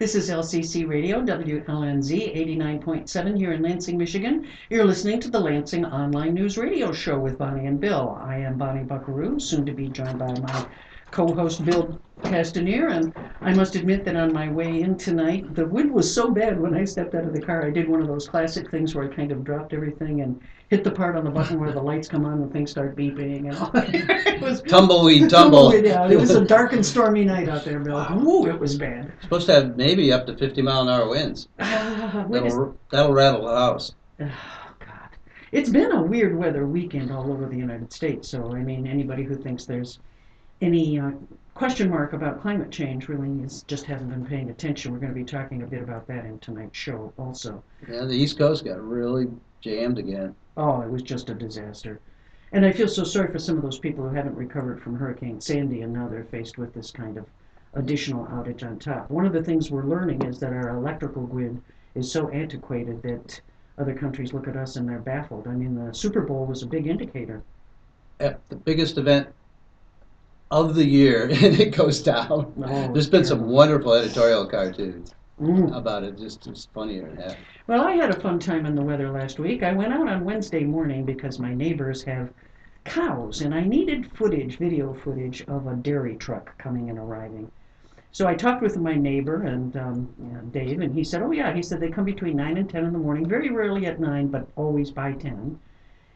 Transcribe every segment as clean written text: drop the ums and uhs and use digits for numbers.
This is LCC Radio, WLNZ 89.7 here in Lansing, Michigan. You're listening to the Lansing Online News Radio Show with Bonnie and Bill. I am Bonnie Bucqueroux, soon to be joined by my co-host Bill Castanier, and I must admit that on my way in tonight, the wind was so bad when I stepped out of the car. I did one of those classic things where I kind of dropped everything and hit the part on the button where the lights come on and things start beeping. And all. It was Tumbleweed tumble. Yeah, it was a dark and stormy night out there, Bill. Wow. Ooh, it was bad. Supposed to have maybe up to 50-mile-an-hour winds. That'll rattle the house. Oh, God. It's been a weird weather weekend all over the United States, so, I mean, anybody who thinks there's any question mark about climate change really just hasn't been paying attention. We're going to be talking a bit about that in tonight's show also. Yeah, the East Coast got really jammed again. Oh, it was just a disaster. And I feel so sorry for some of those people who haven't recovered from Hurricane Sandy, and now they're faced with this kind of additional outage on top. One of the things we're learning is that our electrical grid is so antiquated that other countries look at us and they're baffled. I mean, the Super Bowl was a big indicator. At the biggest event of the year, and it goes down. Oh, There's been some wonderful editorial cartoons about it. Just funnier than that. Well, I had a fun time in the weather last week. I went out on Wednesday morning because my neighbors have cows, and I needed video footage of a dairy truck coming and arriving. So I talked with my neighbor and Dave, and he said, oh yeah, he said they come between 9 and 10 in the morning, very rarely at 9, but always by 10.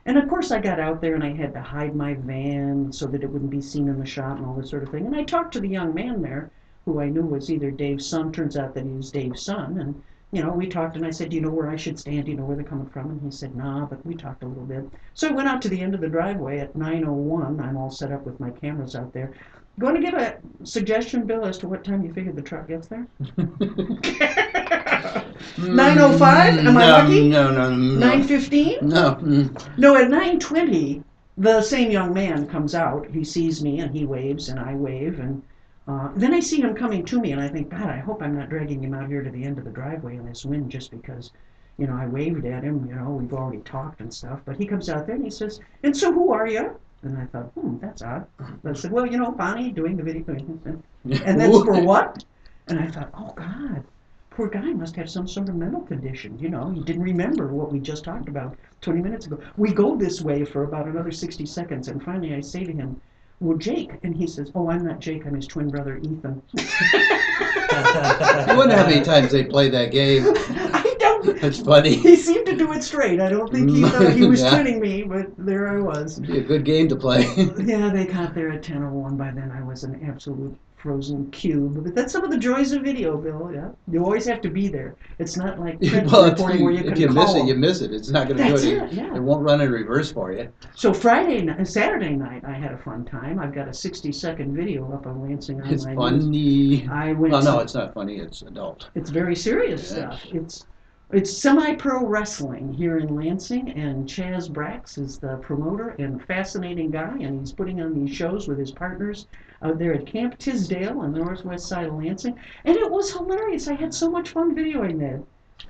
And of course I got out there and I had to hide my van so that it wouldn't be seen in the shot and all this sort of thing. And I talked to the young man there, who I knew was either Dave's son. Turns out that he was Dave's son. And, you know, we talked and I said, do you know where I should stand? Do you know where they're coming from? And he said, nah, but we talked a little bit. So I went out to the end of the driveway at 9:01. I'm all set up with my cameras out there. Going to give a suggestion, Bill, as to what time you figure the truck gets there? 9:05? Am I lucky? No. 9:15? No. No, at 9:20, the same young man comes out. He sees me and he waves and I wave. And then I see him coming to me and I think, God, I hope I'm not dragging him out here to the end of the driveway in this wind just because, you know, I waved at him. You know, we've already talked and stuff. But he comes out there and he says, and so who are you? And I thought, that's odd. But I said, well, you know, Bonnie, doing the video. And that's for what? And I thought, oh, God, poor guy must have some sort of mental condition. You know, he didn't remember what we just talked about 20 minutes ago. We go this way for about another 60 seconds. And finally I say to him, well, Jake. And he says, oh, I'm not Jake. I'm his twin brother, Ethan. You wonder how many times they played that game. I don't. That's funny. He seemed to do it straight. I don't think he thought he was twinning me, but there I was. It'd be a good game to play. Yeah, they got there at 10:01. By then I was an absolute frozen cube. But that's some of the joys of video, Bill. Yeah, you always have to be there. It's not like print reporting where you can if you call miss it, them. you miss it. It's not going to do it. Yeah. It won't run in reverse for you. So Saturday night, I had a fun time. I've got a 60-second video up on Lansing Online It's News. funny. I went. Well, no, it's not funny. It's adult. It's very serious stuff. It's semi-pro wrestling here in Lansing, and Chaz Brax is the promoter and fascinating guy, and he's putting on these shows with his partners out there at Camp Tisdale on the northwest side of Lansing, and it was hilarious. I had so much fun videoing that.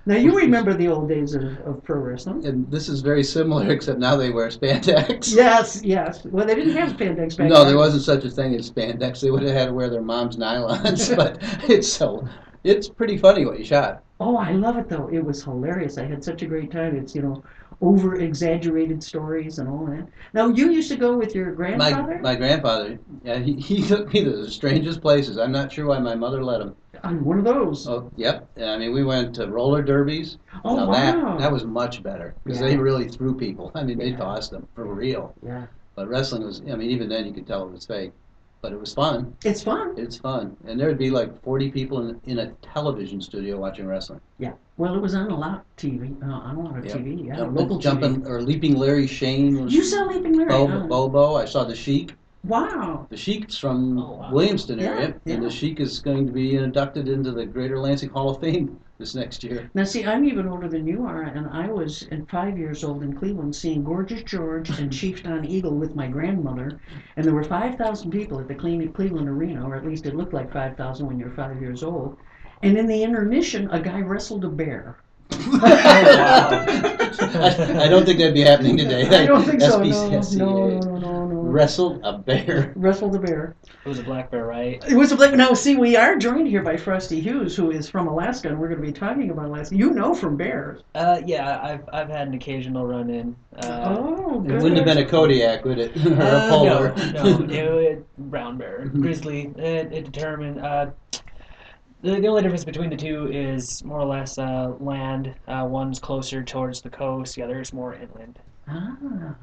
Now, you remember the old days of pro wrestling. And this is very similar, except now they wear spandex. Yes. Well, they didn't have spandex back then. No, there wasn't such a thing as spandex. They would have had to wear their mom's nylons, but it's pretty funny what you shot. Oh, I love it, though. It was hilarious. I had such a great time. It's, you know, over-exaggerated stories and all that. Now, you used to go with your grandfather? My grandfather, yeah, he took me to the strangest places. I'm not sure why my mother let him. I'm one of those. Oh, yep. I mean, we went to roller derbies. Oh, now wow. That was much better because they really threw people. I mean, they tossed them for real. Yeah. But wrestling was, I mean, even then you could tell it was fake. But it was fun. It's fun. It's fun. And there would be like 40 people in a television studio watching wrestling. Yeah. Well, it was on a lot of TV. On a lot of TV. Yeah. Local Jumping TV. Or Leaping Larry Shane. You saw Leaping Larry? Bobo. I saw the Sheik. Wow. The Sheik's from Williamston area. Yeah. And the Sheik is going to be inducted into the Greater Lansing Hall of Fame this next year. Now, see, I'm even older than you are, and I was 5 years old in Cleveland seeing Gorgeous George and Chief Don Eagle with my grandmother, and there were 5,000 people at the Cleveland Arena, or at least it looked like 5,000 when you're 5 years old, and in the intermission, a guy wrestled a bear. Oh, wow. I don't think that'd be happening today. I don't think so. SPCSCA. No. wrestled a bear. Wrestled a bear. It was a black bear, right? It was a black. Now, see, we are joined here by Frosty Hughes, who is from Alaska, and we're going to be talking about Alaska. You know from bears. Yeah, I've had an occasional run in. Oh, It good. wouldn't have been a Kodiak, would it? Or a polar? Brown bear, grizzly. It determined. The only difference between the two is more or less land. One's closer towards the coast, the other is more inland. Ah.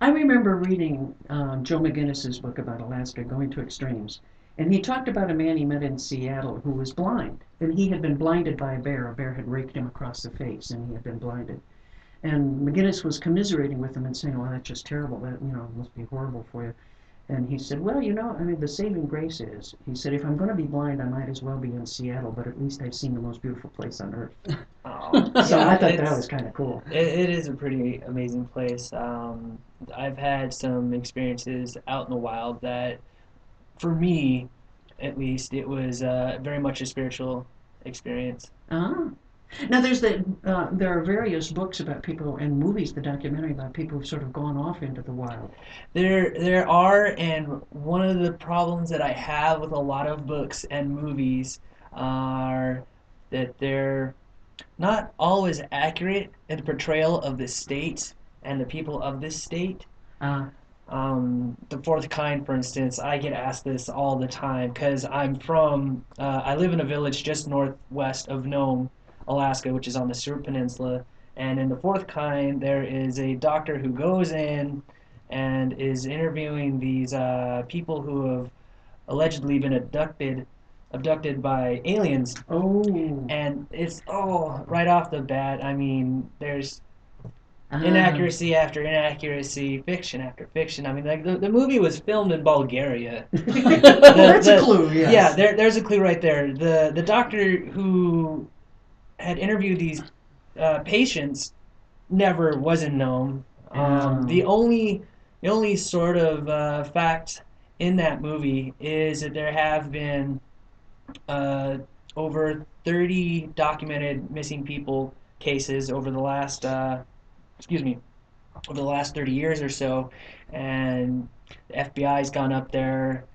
I remember reading Joe McGinnis's book about Alaska, Going to Extremes, and he talked about a man he met in Seattle who was blind, and he had been blinded by a bear. A bear had raked him across the face, and he had been blinded. And McGinnis was commiserating with him and saying, "Well, that's just terrible. That must be horrible for you." And he said, "Well, I mean, the saving grace is," he said, "if I'm going to be blind, I might as well be in Seattle, but at least I've seen the most beautiful place on earth." So Yeah, I thought that was kind of cool. It is a pretty amazing place. I've had some experiences out in the wild that, for me, at least, it was very much a spiritual experience. Ah. Now, there are various books about people and movies, the documentary about people who've sort of gone off into the wild. There are, and one of the problems that I have with a lot of books and movies are that they're not always accurate in the portrayal of the state and the people of this state. Ah. The fourth kind, for instance, I get asked this all the time because I live in a village just northwest of Nome, Alaska, which is on the Seward Peninsula. And in the fourth kind, there is a doctor who goes in and is interviewing these people who have allegedly been abducted by aliens. Oh. And it's right off the bat. I mean, there's Ah. inaccuracy after inaccuracy, fiction after fiction. I mean, like the movie was filmed in Bulgaria. That's a clue, yes. Yeah, there's a clue right there. The doctor who had interviewed these patients never was in Nome. The only sort of fact in that movie is that there have been over 30 documented missing people cases over the last over the last 30 years or so, and the FBI's gone up there,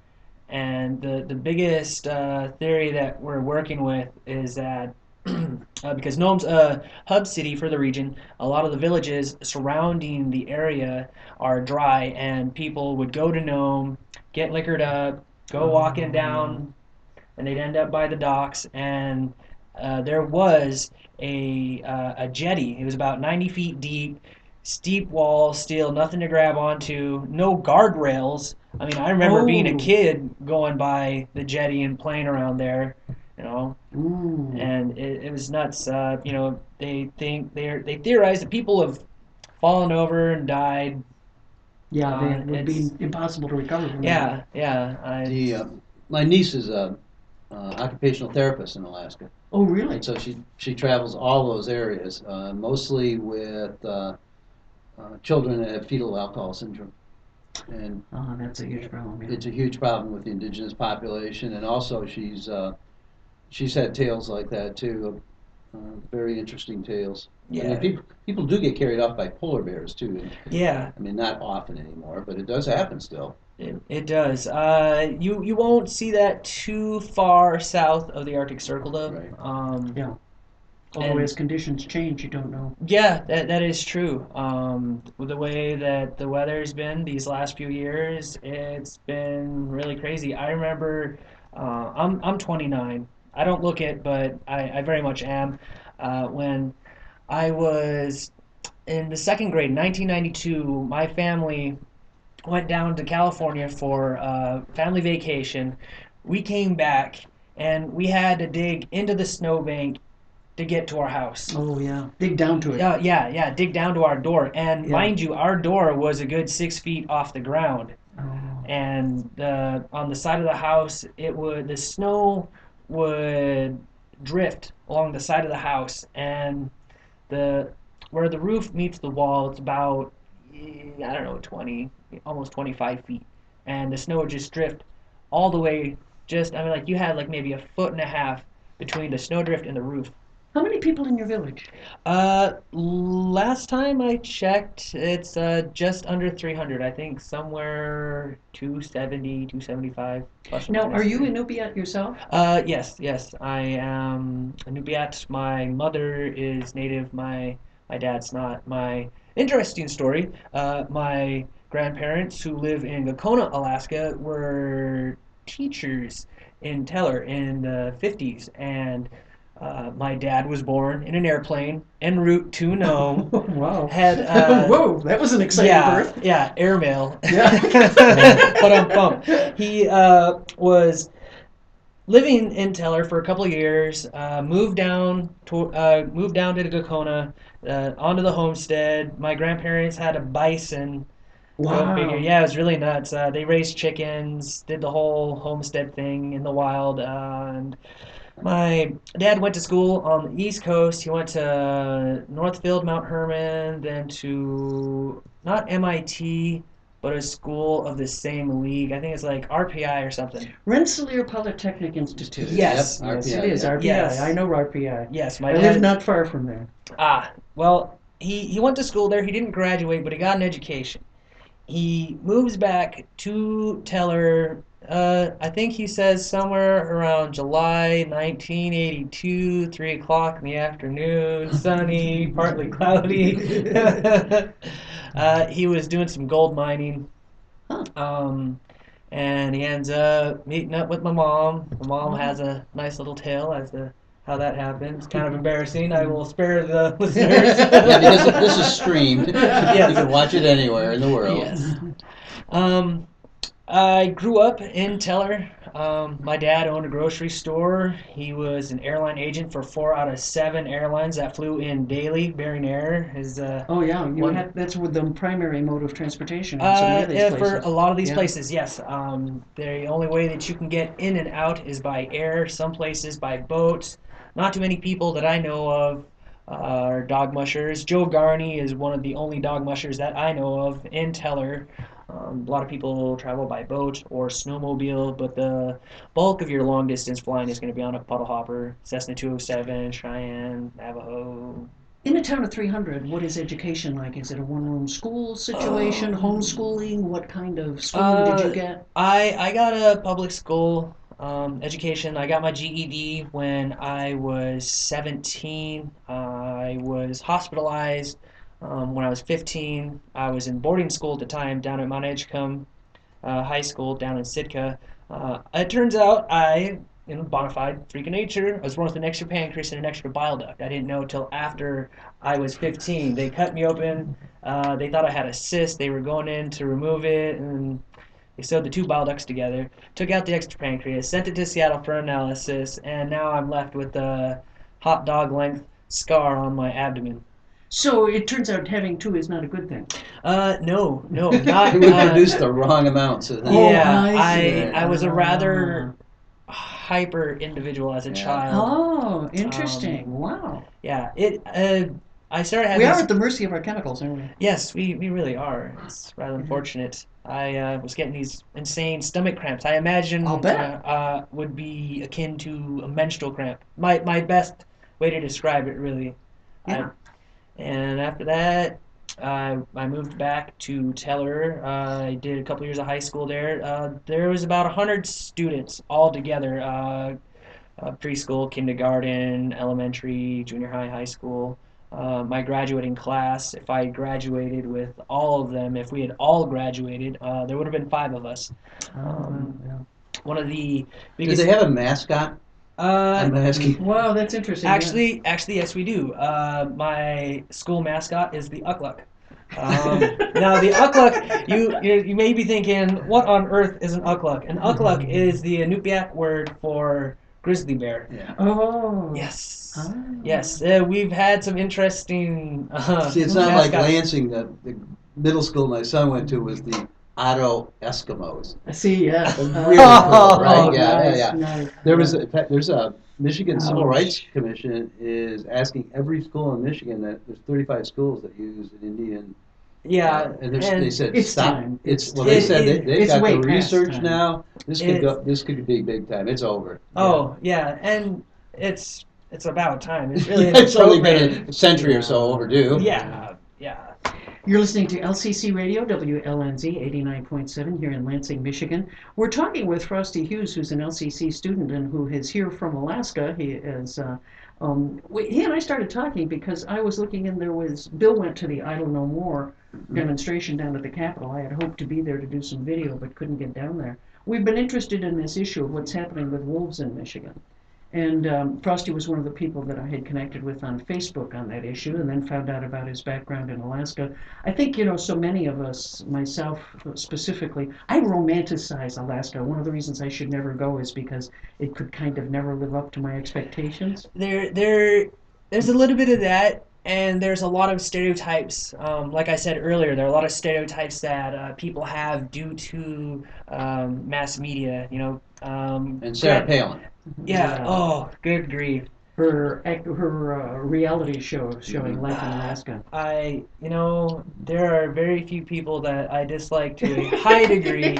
and the biggest theory that we're working with is that because Nome's a hub city for the region, a lot of the villages surrounding the area are dry, and people would go to Nome, get liquored up, go walking down, and they'd end up by the docks, and there was a jetty. It was about 90 feet deep, steep wall, steel, nothing to grab onto, no guardrails. I mean, I remember being a kid going by the jetty and playing around there, Ooh. and it was nuts. They theorize that people have fallen over and died. Yeah, it would be impossible to recover from that. Yeah. My niece is a occupational therapist in Alaska. Oh, really? And so she travels all those areas, mostly with children that have fetal alcohol syndrome. And that's a huge problem. Yeah. it's a huge problem with the indigenous population, and also she's had tales like that too, very interesting tales. Yeah. I mean, people do get carried off by polar bears too. Yeah. I mean, not often anymore, but it does happen still. It does. You won't see that too far south of the Arctic Circle, though. Right. Yeah. Although as conditions change, you don't know. Yeah, that is true. With the way that the weather's been these last few years, it's been really crazy. I remember, I'm 29. I don't look it, but I very much am. When I was in the second grade, 1992, my family went down to California for a family vacation. We came back, and we had to dig into the snowbank to get to our house. Oh, yeah. Dig down to it. Yeah, dig down to our door. And Yeah. mind you, our door was a good 6 feet off the ground. Oh. And on the side of the house, the snow would drift along the side of the house, and where the roof meets the wall, it's about, I don't know, 20, almost 25 feet, and the snow would just drift all the way. You had like maybe a foot and a half between the snowdrift and the roof. How many people in your village? Last time I checked, it's just under 300. I think somewhere 270, 275 plus or Now, are minus you three. Inupiat yourself? Yes. I am a Nubiat. My mother is native. My dad's not. My interesting story. My grandparents who live in Gakona, Alaska, were teachers in Teller in the 50s, and my dad was born in an airplane en route to Nome. Wow. Had Whoa, that was an exciting yeah, birth. yeah, airmail. Yeah. But he was living in Teller for a couple of years. Moved down to Gakona, onto the homestead. My grandparents had a bison. Go figure. Wow. Yeah, it was really nuts. They raised chickens, did the whole homestead thing in the wild, and my dad went to school on the East Coast. He went to Northfield, Mount Herman, then to not MIT, but a school of the same league. I think it's like RPI or something. Rensselaer Polytechnic Institute. Yep, Yes, Yes, it RPI, is yeah. RPI. I yes, know RPI. yes. My I live dad. not far from there. Well, he went to school there. He didn't graduate, but he got an education. He moves back to Teller. I think he says somewhere around July 1982, 3 o'clock in the afternoon, sunny, partly cloudy. He was doing some gold mining, Huh. and he ends up meeting up with my mom. My mom Wow. has a nice little tale as to how that happened. It's kind of embarrassing. I will spare the listeners. Yeah, because this is streamed. Yes. You can watch it anywhere in the world. Yes. Um, I grew up in Teller. My dad owned a grocery store. He was an airline agent for 4 out of 7 airlines that flew in daily, bearing air. Oh yeah, One- that's with the primary mode of transportation in so many of these yeah, places. for a lot of these Yeah. places, yes. The only way that you can get in and out is by air. Some places by boat. Not too many people that I know of are dog mushers. Joe Garney is one of the only dog mushers that I know of in Teller. A lot of people travel by boat or snowmobile, but the bulk of your long distance flying is going to be on a puddle hopper, Cessna 207, Cheyenne, Navajo. In a town of 300, what is education like? Is it a one-room school situation, homeschooling? What kind of schooling did you get? I got a public school education. I got my GED when I was 17. I was hospitalized when I was 15. I was in boarding school at the time down at Mount Edgecombe High School down in Sitka. It turns out bona fide freak of nature, I was born with an extra pancreas and an extra bile duct. I didn't know till after I was 15. They cut me open. They thought I had a cyst. They were going in to remove it, and they sewed the 2 bile ducts together, took out the extra pancreas, sent it to Seattle for analysis, and now I'm left with a hot dog length scar on my abdomen. So it turns out having two is not a good thing. No, not. We produced the wrong amounts of Oh, Yeah, I see. I was a rather hyper individual as a Yeah. child. Oh, interesting. Wow. Yeah, I started We having. are at the mercy of our chemicals, aren't we? Yes, we really are. It's rather unfortunate. I was getting these insane stomach cramps. I imagine I'll bet. would be akin to a menstrual cramp. My best way to describe it, really. Yeah. And after that, I moved back to Teller. I did a couple years of high school there. There was about 100 students all together. Preschool, kindergarten, elementary, junior high, high school. My graduating class, if I graduated with all of them, if we had all graduated, there would have been 5 of us. Yeah. One of the Do biggest. they have a mascot? I'm asking. Wow, that's interesting. Actually, yes, we do. My school mascot is the Ukluk. Now, the Ukluk, you may be thinking, what on earth is an Ukluk? An Ukluk is the Inupiaq word for grizzly bear. Yeah. Oh. Yes. Ah. Yes, we've had some interesting. See, it's not like mascots. Lansing. The middle school my son went to was the Otto Eskimos. I see, yeah. Really cool, right? Nice, Yeah. nice. There was in fact, there's a Michigan Civil Ouch. Rights Commission is asking every school in Michigan that there's 35 schools that use an Indian. Yeah, And they and said it's stop. time. They said they've it's got way the past research time. now. This could be big time. It's over. oh yeah, and it's it's about time. It's really It's only been inappropriate. a century or so overdue. Yeah, yeah. You're listening to LCC Radio, WLNZ 89.7 here in Lansing, Michigan. We're talking with Frosty Hughes, who's an LCC student and who is here from Alaska. He and I started talking because I was looking and Bill went to the Idle No More demonstration down at the Capitol. I had hoped to be there to do some video, but couldn't get down there. We've been interested in this issue of what's happening with wolves in Michigan. And Frosty was one of the people that I had connected with on Facebook on that issue, and then found out about his background in Alaska. I think, so many of us, myself specifically, I romanticize Alaska. One of the reasons I should never go is because it could kind of never live up to my expectations. There's a little bit of that, and there's a lot of stereotypes. Like I said earlier, there are a lot of stereotypes that people have due to mass media. And Sarah Palin. Yeah. Oh, good grief. Her reality show showing life in Alaska. There are very few people that I dislike to a high degree.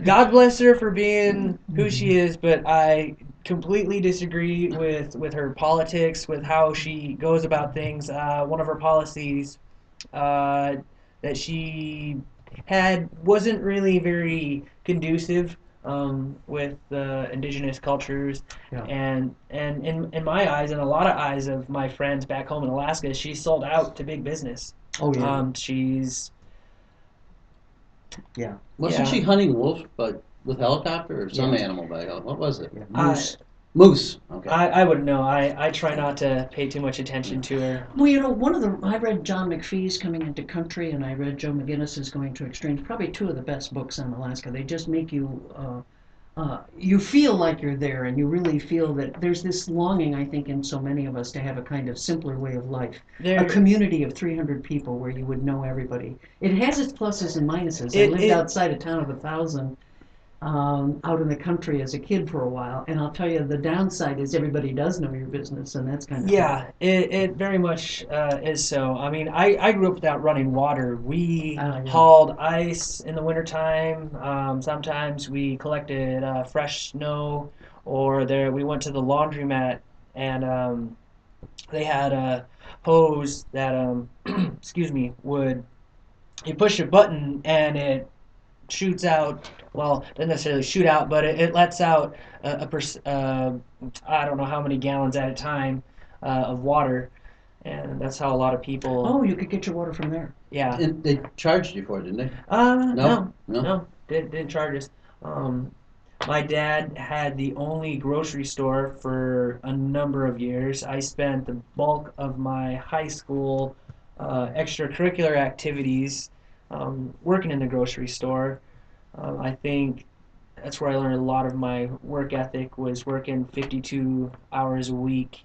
God bless her for being who she is, but I completely disagree with her politics, with how she goes about things. One of her policies that she had wasn't really very conducive with indigenous cultures, Yeah. and in my eyes and a lot of eyes of my friends back home in Alaska, she's sold out to big business. Oh yeah. Yeah. Wasn't she hunting wolves, but with helicopter or some Yeah. animal by helicopter? What was it? Yeah. Moose. Moose. Okay. I wouldn't know. I try not to pay too much attention to her. Well, I read John McPhee's Coming into Country, and I read Joe McGinnis's Going to Extremes. Probably two of the best books on Alaska. They just make you you feel like you're there, and you really feel that there's this longing, I think, in so many of us to have a kind of simpler way of life. A community of 300 people where you would know everybody. It has its pluses and minuses. I lived outside a town of 1,000 out in the country as a kid for a while, and I'll tell you the downside is everybody does know your business, and that's kind of hard. It very much is so. I mean, I grew up without running water. We hauled ice in the wintertime. Sometimes we collected fresh snow, or we went to the laundromat, and they had a hose that excuse me, you push a button and it shoots out. Well, doesn't necessarily shoot out, but it lets out I don't know how many gallons at a time of water, and that's how a lot of people. Oh, you could get your water from there. Yeah. And they charged you for it, didn't they? No, didn't charge us. My dad had the only grocery store for a number of years. I spent the bulk of my high school extracurricular activities working in the grocery store. I think that's where I learned a lot of my work ethic, was working 52 hours a week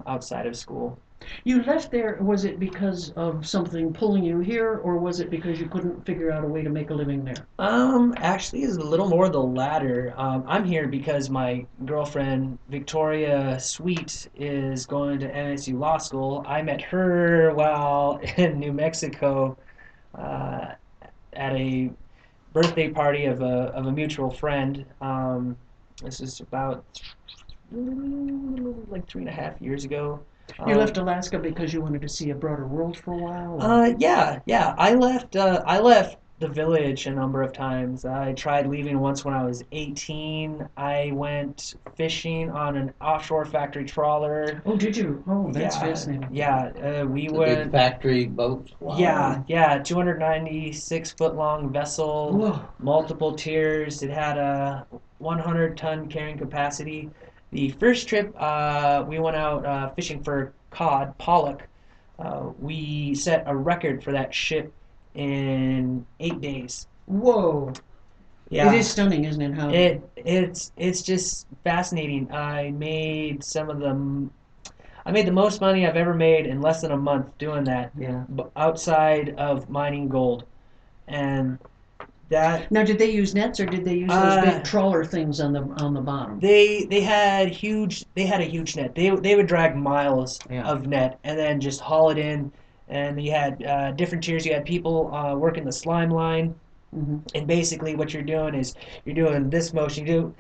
outside of school. You left there, was it because of something pulling you here, or was it because you couldn't figure out a way to make a living there? Actually, it's a little more the latter. I'm here because my girlfriend, Victoria Sweet, is going to NSU Law School. I met her while in New Mexico at a birthday party of a mutual friend. This is about like 3.5 years ago. You left Alaska because you wanted to see a broader world for a while? Yeah. I left the village a number of times. I tried leaving once when I was 18. I went fishing on an offshore factory trawler. Oh, did you? Oh, that's fascinating. Yeah, we went. Big factory boat. Wow. Yeah, 296-foot long vessel. Whoa. Multiple tiers. It had a 100-ton carrying capacity. The first trip, we went out fishing for cod, pollock. We set a record for that ship in 8 days. Whoa! Yeah, it is stunning, isn't it? How it's just fascinating. I made the most money I've ever made in less than a month doing that. Yeah. Outside of mining gold, and that. Now, did they use nets or did they use those big trawler things on the bottom? They had a huge net. They would drag miles of net and then just haul it in. And you had different tiers. You had people working the slime line. And basically, what you're doing is you're doing this motion. For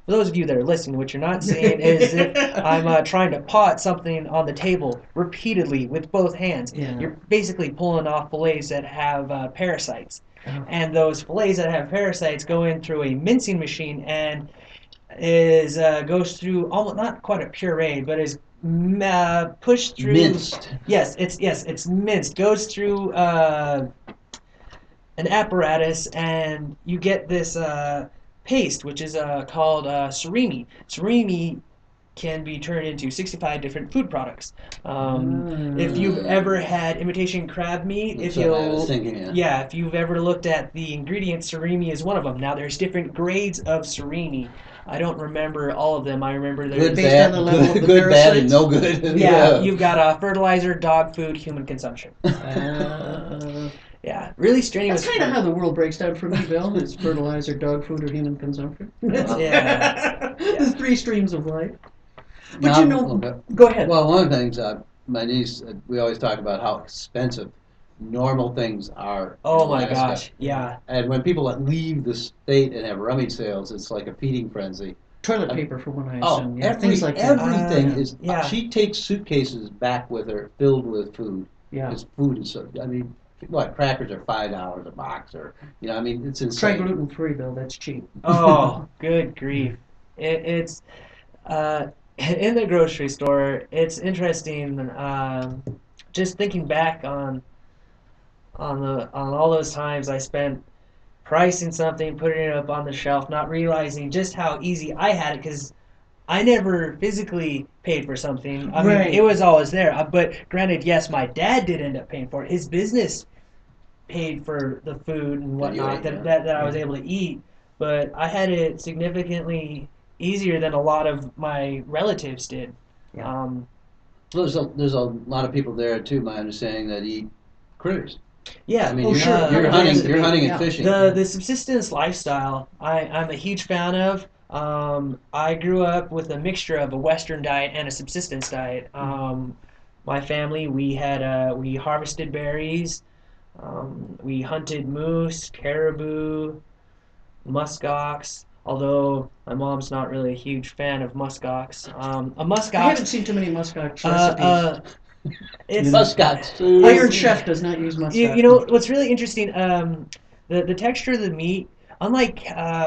those of you that are listening, what you're not seeing is that I'm trying to pot something on the table repeatedly with both hands. Yeah. You're basically pulling off fillets that have parasites. Oh. And those fillets that have parasites go in through a mincing machine and is goes through almost not quite a puree, but is pushed through. Minced. Yes, it's minced. Goes through an apparatus, and you get this paste, which is called surimi. Surimi can be turned into 65 different food products. If you've ever had imitation crab meat, That's what I was thinking, yeah. if you've ever looked at the ingredients, surimi is one of them. Now, there's different grades of surimi. I don't remember all of them. I remember there's Good, based bad, on the level of the good, bad, and parasites? no good. yeah, you've got fertilizer, dog food, human consumption. Yeah, really strenuous. That's kind of how the world breaks down for me, Bill. It's fertilizer, dog food, or human consumption. Yeah. The three streams of life. But Now, you know, okay. go ahead. Well, one of the things, my niece, we always talk about how expensive normal things are. Oh in my Alaska. gosh, yeah. And when people leave the state and have rummage sales, it's like a feeding frenzy. Toilet paper, for one, I Oh, assume. Yeah, things like that. everything is. yeah. She takes suitcases back with her filled with food. Yeah. Because food is so. I mean, what, crackers are $5 a box, or I mean, it's Try insane. gluten-free, Bill. That's cheap. Oh, good grief. It's in the grocery store. It's interesting. Just thinking back on all those times I spent pricing something, putting it up on the shelf, not realizing just how easy I had it because I never physically paid for something. I mean, Right. it was always there. But granted, yes, my dad did end up paying for it. His business paid for the food and whatnot ate, that I was able to eat. But I had it significantly easier than a lot of my relatives did. Yeah. There's a lot of people there too. My understanding that eat critters. Yeah, I mean, Oh, you're, sure. you're There hunting, has to you're be, hunting yeah. and fishing. the subsistence lifestyle I'm a huge fan of. I grew up with a mixture of a Western diet and a subsistence diet. My family, we harvested berries, we hunted moose, caribou, muskox. Although my mom's not really a huge fan of muskox. A muskox. I haven't seen too many muskox recipes. It's Muskox. Iron Chef does not use muskox. you know what's really interesting. The texture of the meat, unlike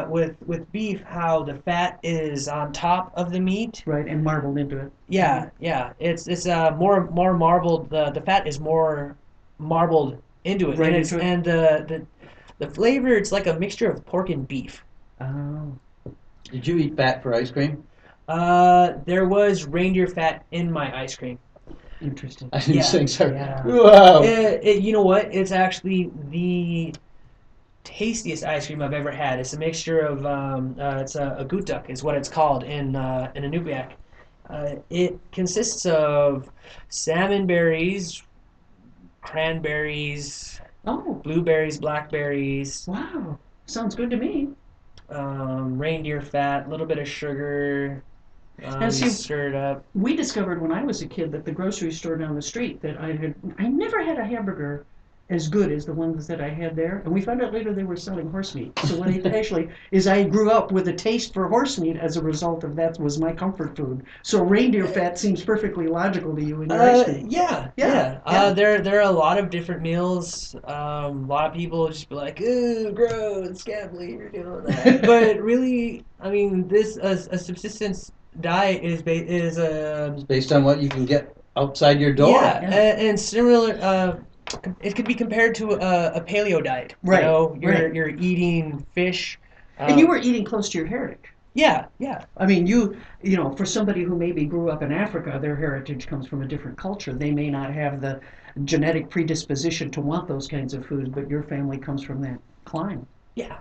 with beef, how the fat is on top of the meat. Right, and marbled into it. Yeah, it's more marbled. The fat is more marbled into it, Right and into it. and the flavor. It's like a mixture of pork and beef. Oh. Did you eat fat for ice cream? There was reindeer fat in my ice cream. Interesting. I didn't Yeah, think so. yeah. Wow. You know what? It's actually the tastiest ice cream I've ever had. It's a mixture of it's a gutuk is what it's called in Inupiaq. It consists of salmon berries, cranberries, Oh, blueberries, blackberries, wow. Sounds good to me. reindeer fat, a little bit of sugar. And see, Stir it up. We discovered when I was a kid that the grocery store down the street that I never had a hamburger as good as the ones that I had there. And we found out later they were selling horse meat. So what it actually is, I grew up with a taste for horse meat as a result of that was my comfort food. So reindeer fat seems perfectly logical to you in your ice cream. Yeah. Yeah. There are a lot of different meals. A lot of people just be like, "Ooh, gross, can't believe you're doing that." But really, I mean, this a subsistence diet is Based on what you can get outside your door. yeah, and similar. It could be compared to a paleo diet. Right, You know, right. you're eating fish. And you were eating close to your heritage. Yeah. I mean, you know, for somebody who maybe grew up in Africa, their heritage comes from a different culture. They may not have the genetic predisposition to want those kinds of foods, but your family comes from that climate. Yeah.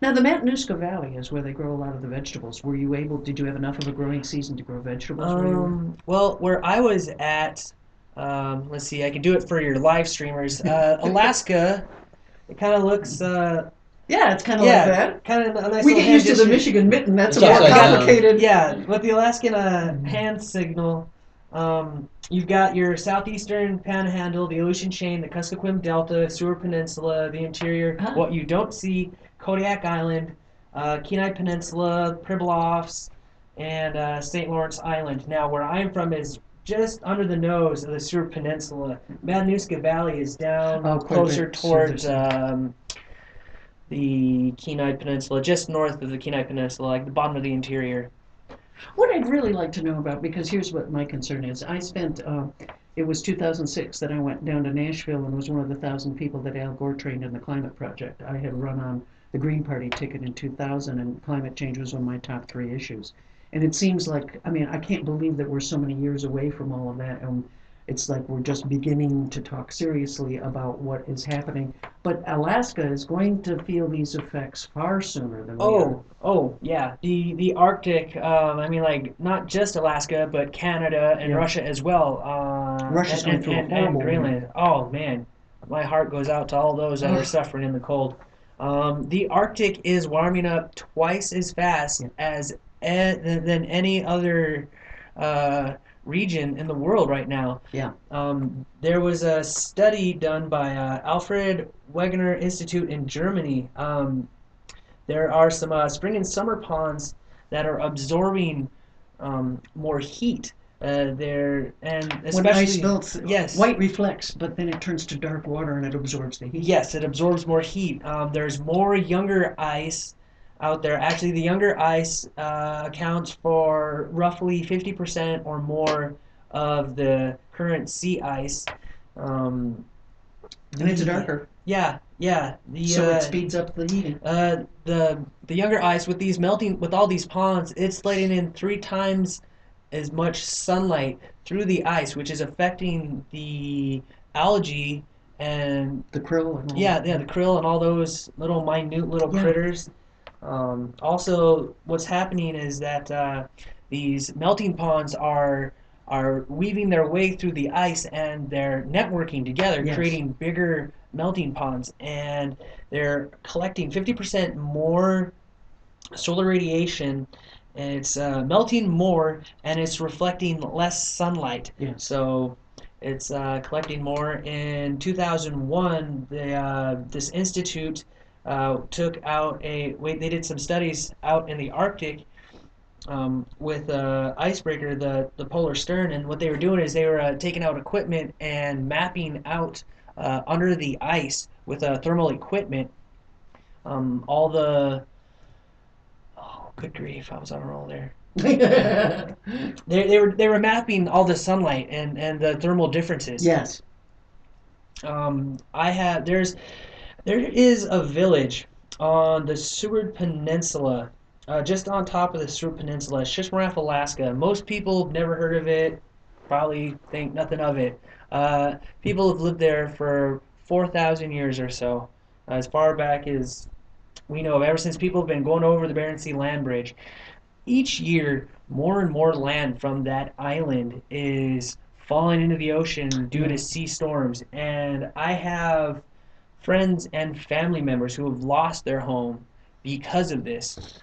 Now, the Matanuska Valley is where they grow a lot of the vegetables. Did you have enough of a growing season to grow vegetables where you were? Well, where I was at, let's see, I can do it for your live streamers. Alaska, it kind of looks, Yeah, it's kind of like that. kind of a nice We little get hand used to the gesture. Michigan mitten. That's a It's more upside down. complicated. Yeah, with the Alaskan hand signal, You've got your southeastern panhandle, the Aleutian Chain, the Kuskokwim Delta, Seward Peninsula, the interior. Huh? What you don't see, Kodiak Island, Kenai Peninsula, Pribilofs, and St. Lawrence Island. Now, where I'm from is just under the nose of the Seward Peninsula. Matanuska Valley is down Oh, quite a closer bit further towards south. the Kenai Peninsula, just north of the Kenai Peninsula, like the bottom of the interior. What I'd really like to know about, because here's what my concern is. I spent, it was 2006 that I went down to Nashville and was one of the 1,000 people that Al Gore trained in the climate project. I had run on the Green Party ticket in 2000, and climate change was one of my top 3 issues. And it seems like, I mean, I can't believe that we're so many years away from all of that. And it's like we're just beginning to talk seriously about what is happening. But Alaska is going to feel these effects far sooner than we are. Oh, yeah. The Arctic. I mean, like not just Alaska, but Canada and Yeah. Russia as well. Russia's going through a and horrible Greenland. Oh man, my heart goes out to all those that are Ugh. suffering in the cold. The Arctic is warming up twice as fast Yeah. as than any other region in the world right now. Yeah. There was a study done by Alfred Wegener Institute in Germany. There are some spring and summer ponds that are absorbing more heat. There and When ice especially melts, yes, white reflects, but then it turns to dark water and it absorbs the heat. yes, it absorbs more heat. There's more younger ice out there. Actually, the younger ice accounts for roughly 50% or more of the current sea ice. Um, And it's the- darker, Yeah, yeah. so it speeds up the heating. The younger ice with these melting with all these ponds, it's letting in 3 times as much sunlight through the ice, which is affecting the algae and The krill and all yeah, that. yeah, the krill and all those little minute little Yeah. critters. Also, what's happening is that these melting ponds are weaving their way through the ice and they're networking together, Yes. creating bigger melting ponds, and they're collecting 50% more solar radiation. And it's melting more, and it's reflecting less sunlight. Yes. So it's collecting more. In 2001, this institute took out they did some studies out in the Arctic with icebreaker, the polar stern, and what they were doing is they were taking out equipment and mapping out under the ice with thermal equipment all the oh good grief, I was on a roll there. They were mapping all the sunlight and the thermal differences. Yes. There is a village on the Seward Peninsula, just on top of the Seward Peninsula, Shishmaref, Alaska. Most people have never heard of it, probably think nothing of it. People have lived there for 4,000 years or so, as far back as we know of, ever since people have been going over the Bering Sea land bridge. Each year, more and more land from that island is falling into the ocean due to sea storms, and I have friends and family members who have lost their home because of this.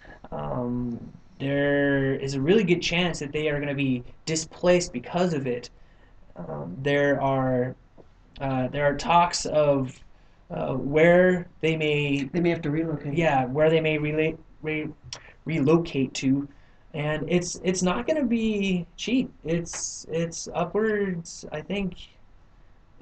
There is a really good chance that they are going to be displaced because of it. There are talks of where they may They may have to relocate. yeah where they may relocate to, and it's not going to be cheap. It's upwards, I think,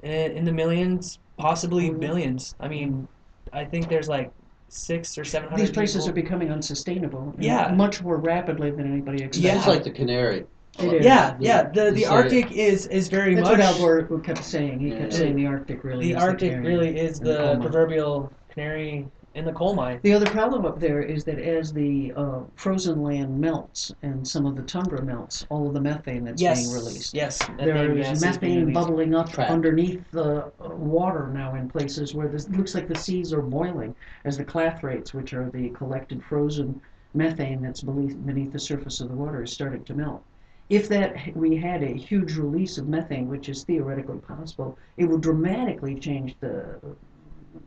in the millions, possibly billions. I mean, I think there's like 600 or 700 These places people. are becoming unsustainable. Yeah. Much more rapidly than anybody expected. Yeah. It's like the Canary. It is. Yeah, the Say- Arctic is very That's much what Al Gore kept saying. He kept Yeah. saying the Arctic really the is Arctic canary really is in the coal the mine. proverbial canary in the coal mine. The other problem up there is that as the frozen land melts and some of the tundra melts, all of the methane that's being released. Yes, There gas is is being methane released. bubbling up Trapped. underneath the water now in places where it looks like the seas are boiling as the clathrates, which are the collected frozen methane that's beneath the surface of the water, is starting to melt. If we had a huge release of methane, which is theoretically possible, it would dramatically change the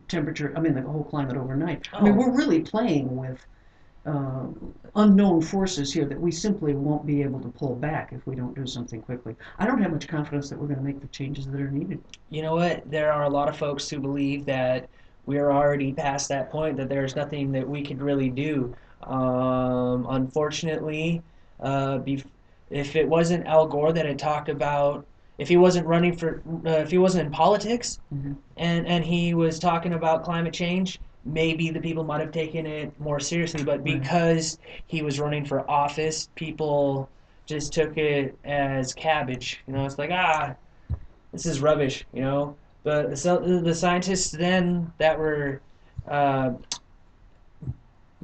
temperature, the whole climate overnight. I mean, Oh. we're really playing with uh, unknown forces here that we simply won't be able to pull back if we don't do something quickly. I don't have much confidence that we're going to make the changes that are needed. You know what? There are a lot of folks who believe that we're already past that point, that there's nothing that we could really do. Unfortunately, bef if it wasn't Al Gore that had talked about, if he wasn't running for, if he wasn't in politics, Mm-hmm. and he was talking about climate change, maybe the people might have taken it more seriously. But Right. because he was running for office, people just took it as cabbage. You know, it's like, this is rubbish, you know. But the scientists then that were uh,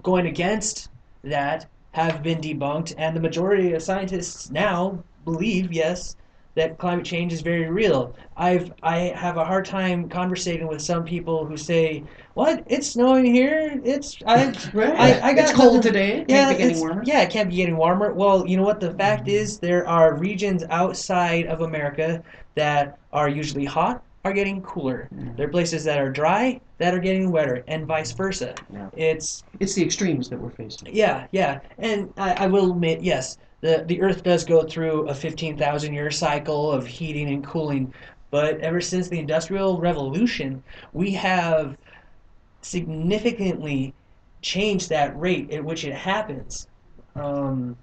going against that have been debunked, and the majority of scientists now believe, yes, that climate change is very real. I have a hard time conversating with some people who say, "What? It's snowing here. Right. I It's got cold nothing." today. It can't Yeah, be getting warmer. it can't be getting warmer. Well, you know what? The fact Mm-hmm. is, there are regions outside of America that are usually hot are getting cooler. There are places that are dry that are getting wetter, and vice versa. Yeah. It's It's the extremes that we're facing. yeah, and I will admit, yes, the Earth does go through a 15,000 year cycle of heating and cooling, but ever since the Industrial Revolution, we have significantly changed that rate at which it happens. Um,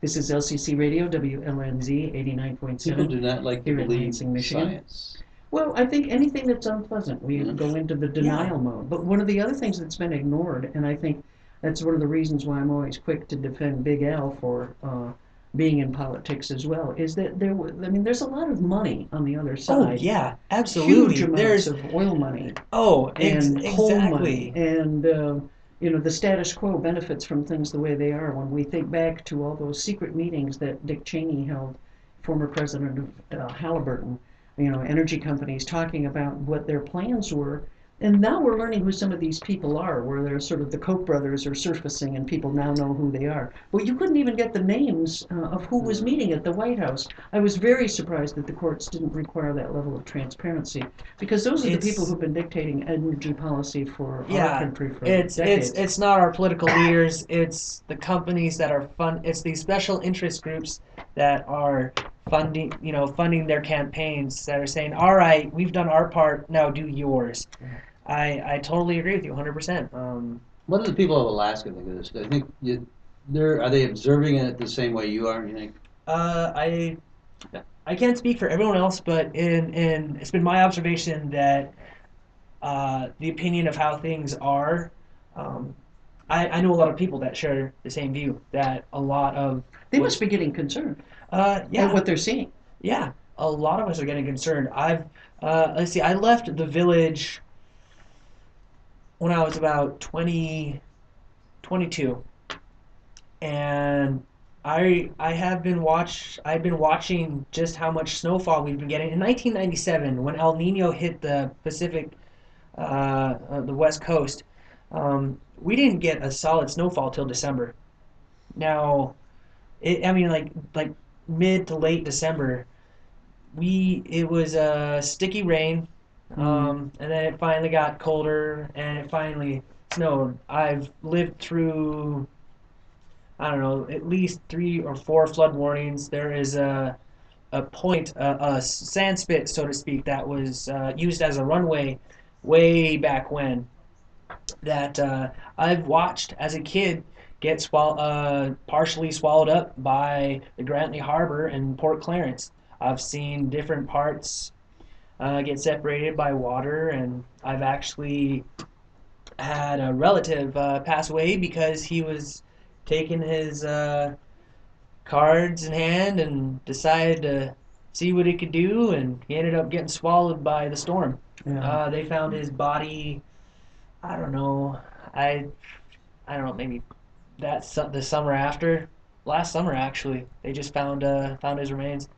This is LCC Radio, WLNZ People 89.7 do not like to here in believe Lansing, Michigan. science. Well, I think anything that's unpleasant, we Mhm. go into the yeah, denial mode. But one of the other things that's been ignored, and I think that's one of the reasons why I'm always quick to defend Big Al for being in politics as well, is that I mean, there's a lot of money on the other oh side, yeah, huge absolutely. amounts of oil money and coal money, Exactly. and the status quo benefits from things the way they are. When we think back to all those secret meetings that Dick Cheney held, former president of Halliburton, energy companies talking about what their plans were. And now we're learning who some of these people are, where they're sort of the Koch brothers are surfacing and people now know who they are. Well, you couldn't even get the names of who was meeting at the White House. I was very surprised that the courts didn't require that level of transparency, because those are the people It's who've been dictating energy policy for our yeah, country for it's decades. it's not our political leaders. It's the companies that are It's these special interest groups that are funding their campaigns that are saying, "All right, we've done our part. Now do yours." I totally agree with you 100%. What do the people of Alaska think of this? I think are they observing it the same way you are? You think? Uh, I I can't speak for everyone else, but in it's been my observation that the opinion of how things are. Um, I know a lot of people that share the same view that a lot of They must what's be getting concerned at yeah, what they're seeing. yeah, a lot of us are getting concerned. Let's see, I left the village when I was about 22, and I've been watching just how much snowfall we've been getting. In 1997, when El Nino hit the Pacific, the West Coast, we didn't get a solid snowfall till December. Now, I mean, like mid to late December, it was sticky rain, Mm. and then it finally got colder, and it finally snowed. I've lived through, I don't know, at least 3 or 4 flood warnings. There is a sand spit, so to speak, that was used as a runway way back when, that I've watched as a kid get partially swallowed up by the Grantley Harbor and Port Clarence. I've seen different parts get separated by water, and I've actually had a relative pass away because he was taking his cards in hand and decided to see what he could do, and he ended up getting swallowed by the storm. Yeah. They found his body. I don't know. I I don't know. Maybe the summer after, last summer actually, they just found his remains.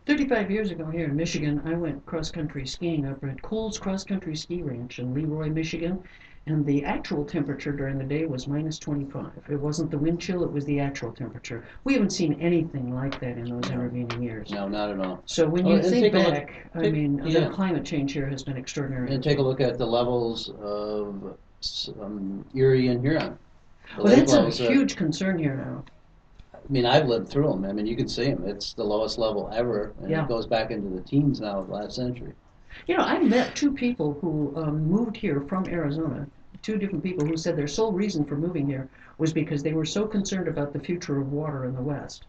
35 years ago here in Michigan, I went cross-country skiing up at Cole's Cross Country Ski Ranch in Leroy, Michigan, and the actual temperature during the day was minus 25. It wasn't the wind chill, it was the actual temperature. We haven't seen anything like that in those intervening years. No, not at all. So when Oh, you and think take a look. back, I mean, the Yeah, climate change here has been extraordinary and as take a well. look at the levels of Erie and Huron. The Well, lake that's a levels are, huge concern here now. I mean, I've lived through them. I mean, you can see them. It's the lowest level ever, and Yeah. it goes back into the teens now of last century. You know, I met two people who moved here from Arizona, two different people who said their sole reason for moving here was because they were so concerned about the future of water in the West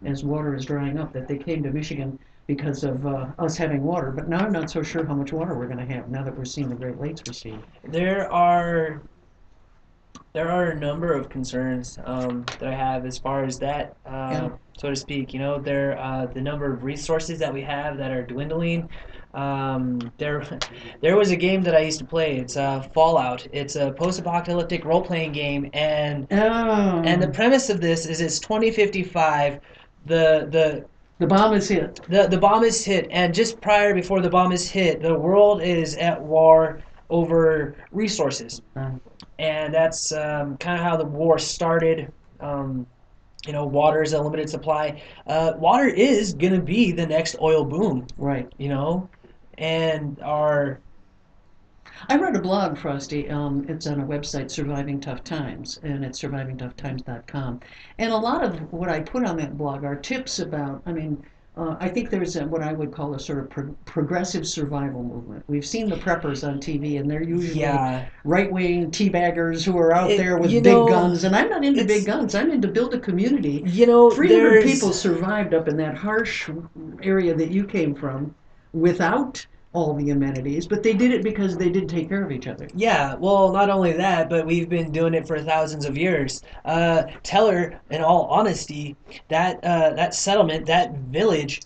as water is drying up that they came to Michigan because of us having water. But now I'm not so sure how much water we're going to have now that we're seeing the Great Lakes recede. There are a number of concerns that I have as far as that, Yeah. so to speak. You know, the number of resources that we have that are dwindling. There, there was a game that I used to play. It's Fallout. It's a post-apocalyptic role-playing game, and the Oh, premise of this is it's 2055. The the bomb is hit. the bomb is hit, and just before the bomb is hit, the world is at war over resources, and that's kind of how the war started. Water is a limited supply. Water is gonna be the next oil boom. Right. And our I wrote a blog, Frosty. It's on a website, Surviving Tough Times, and it's survivingtoughtimes.com. And a lot of what I put on that blog are tips about, I think there's what I would call a sort of progressive survival movement. We've seen the preppers on TV, and they're usually yeah, right-wing teabaggers who are out it, there with you big know, guns. And I'm not into it's big guns. I'm into build a community. you know 300 there's people survived up in that harsh area that you came from without all the amenities, but they did it because they did take care of each other. Yeah, well, not only that, but we've been doing it for thousands of years. Teller, in all honesty, that settlement, that village,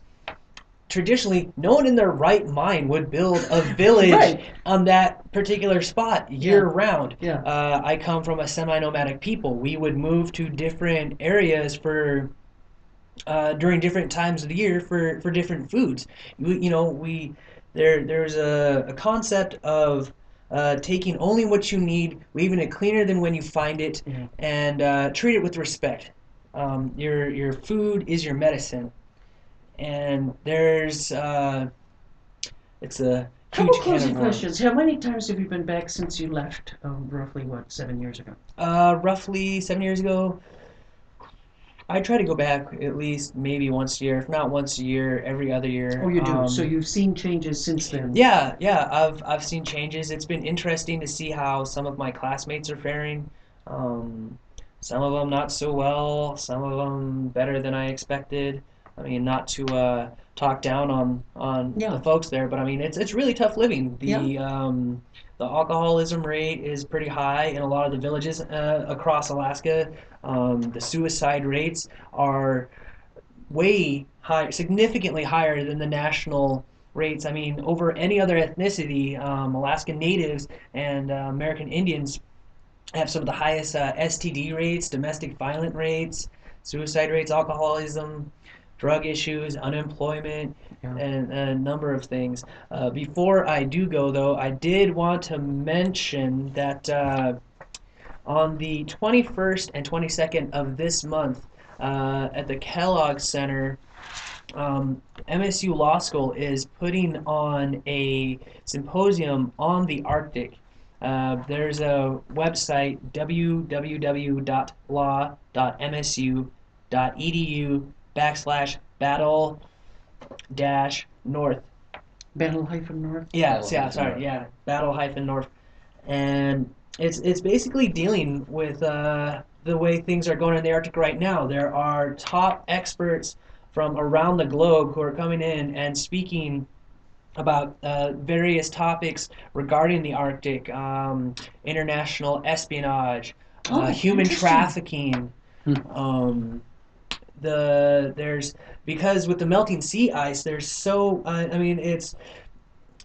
traditionally, no one in their right mind would build a village Right. on that particular spot year round. Yeah. I come from a semi-nomadic people. We would move to different areas for during different times of the year for different foods. There's a concept of taking only what you need, leaving it cleaner than when you find it, Yeah. and treat it with respect. Your food is your medicine, and it's a Couple huge can closing of worms. questions. How many times have you been back since you left? Roughly, what, 7 years ago? Roughly 7 years ago, I try to go back at least maybe once a year, if not once a year, every other year. Oh, you do. So you've seen changes since then. Yeah. I've seen changes. It's been interesting to see how some of my classmates are faring. Um, some of them not so well. Some of them better than I expected. I mean, not to talk down on Yeah. the folks there, but I mean, it's really tough living. The alcoholism rate is pretty high in a lot of the villages across Alaska. The suicide rates are way high, significantly higher than the national rates. I mean, over any other ethnicity, Alaskan Natives and American Indians have some of the highest STD rates, domestic violent rates, suicide rates, alcoholism, drug issues, unemployment, Yeah. and a number of things. Before I do go, though, I did want to mention that on the 21st and 22nd of this month, at the Kellogg Center, MSU Law School is putting on a symposium on the Arctic. There's a website, www.law.msu.edu/battle-north. Battle-North? Battle-north. And it's basically dealing with the way things are going in the Arctic right now. There are top experts from around the globe who are coming in and speaking about various topics regarding the Arctic, international espionage, human trafficking. Um, because with the melting sea ice, there's so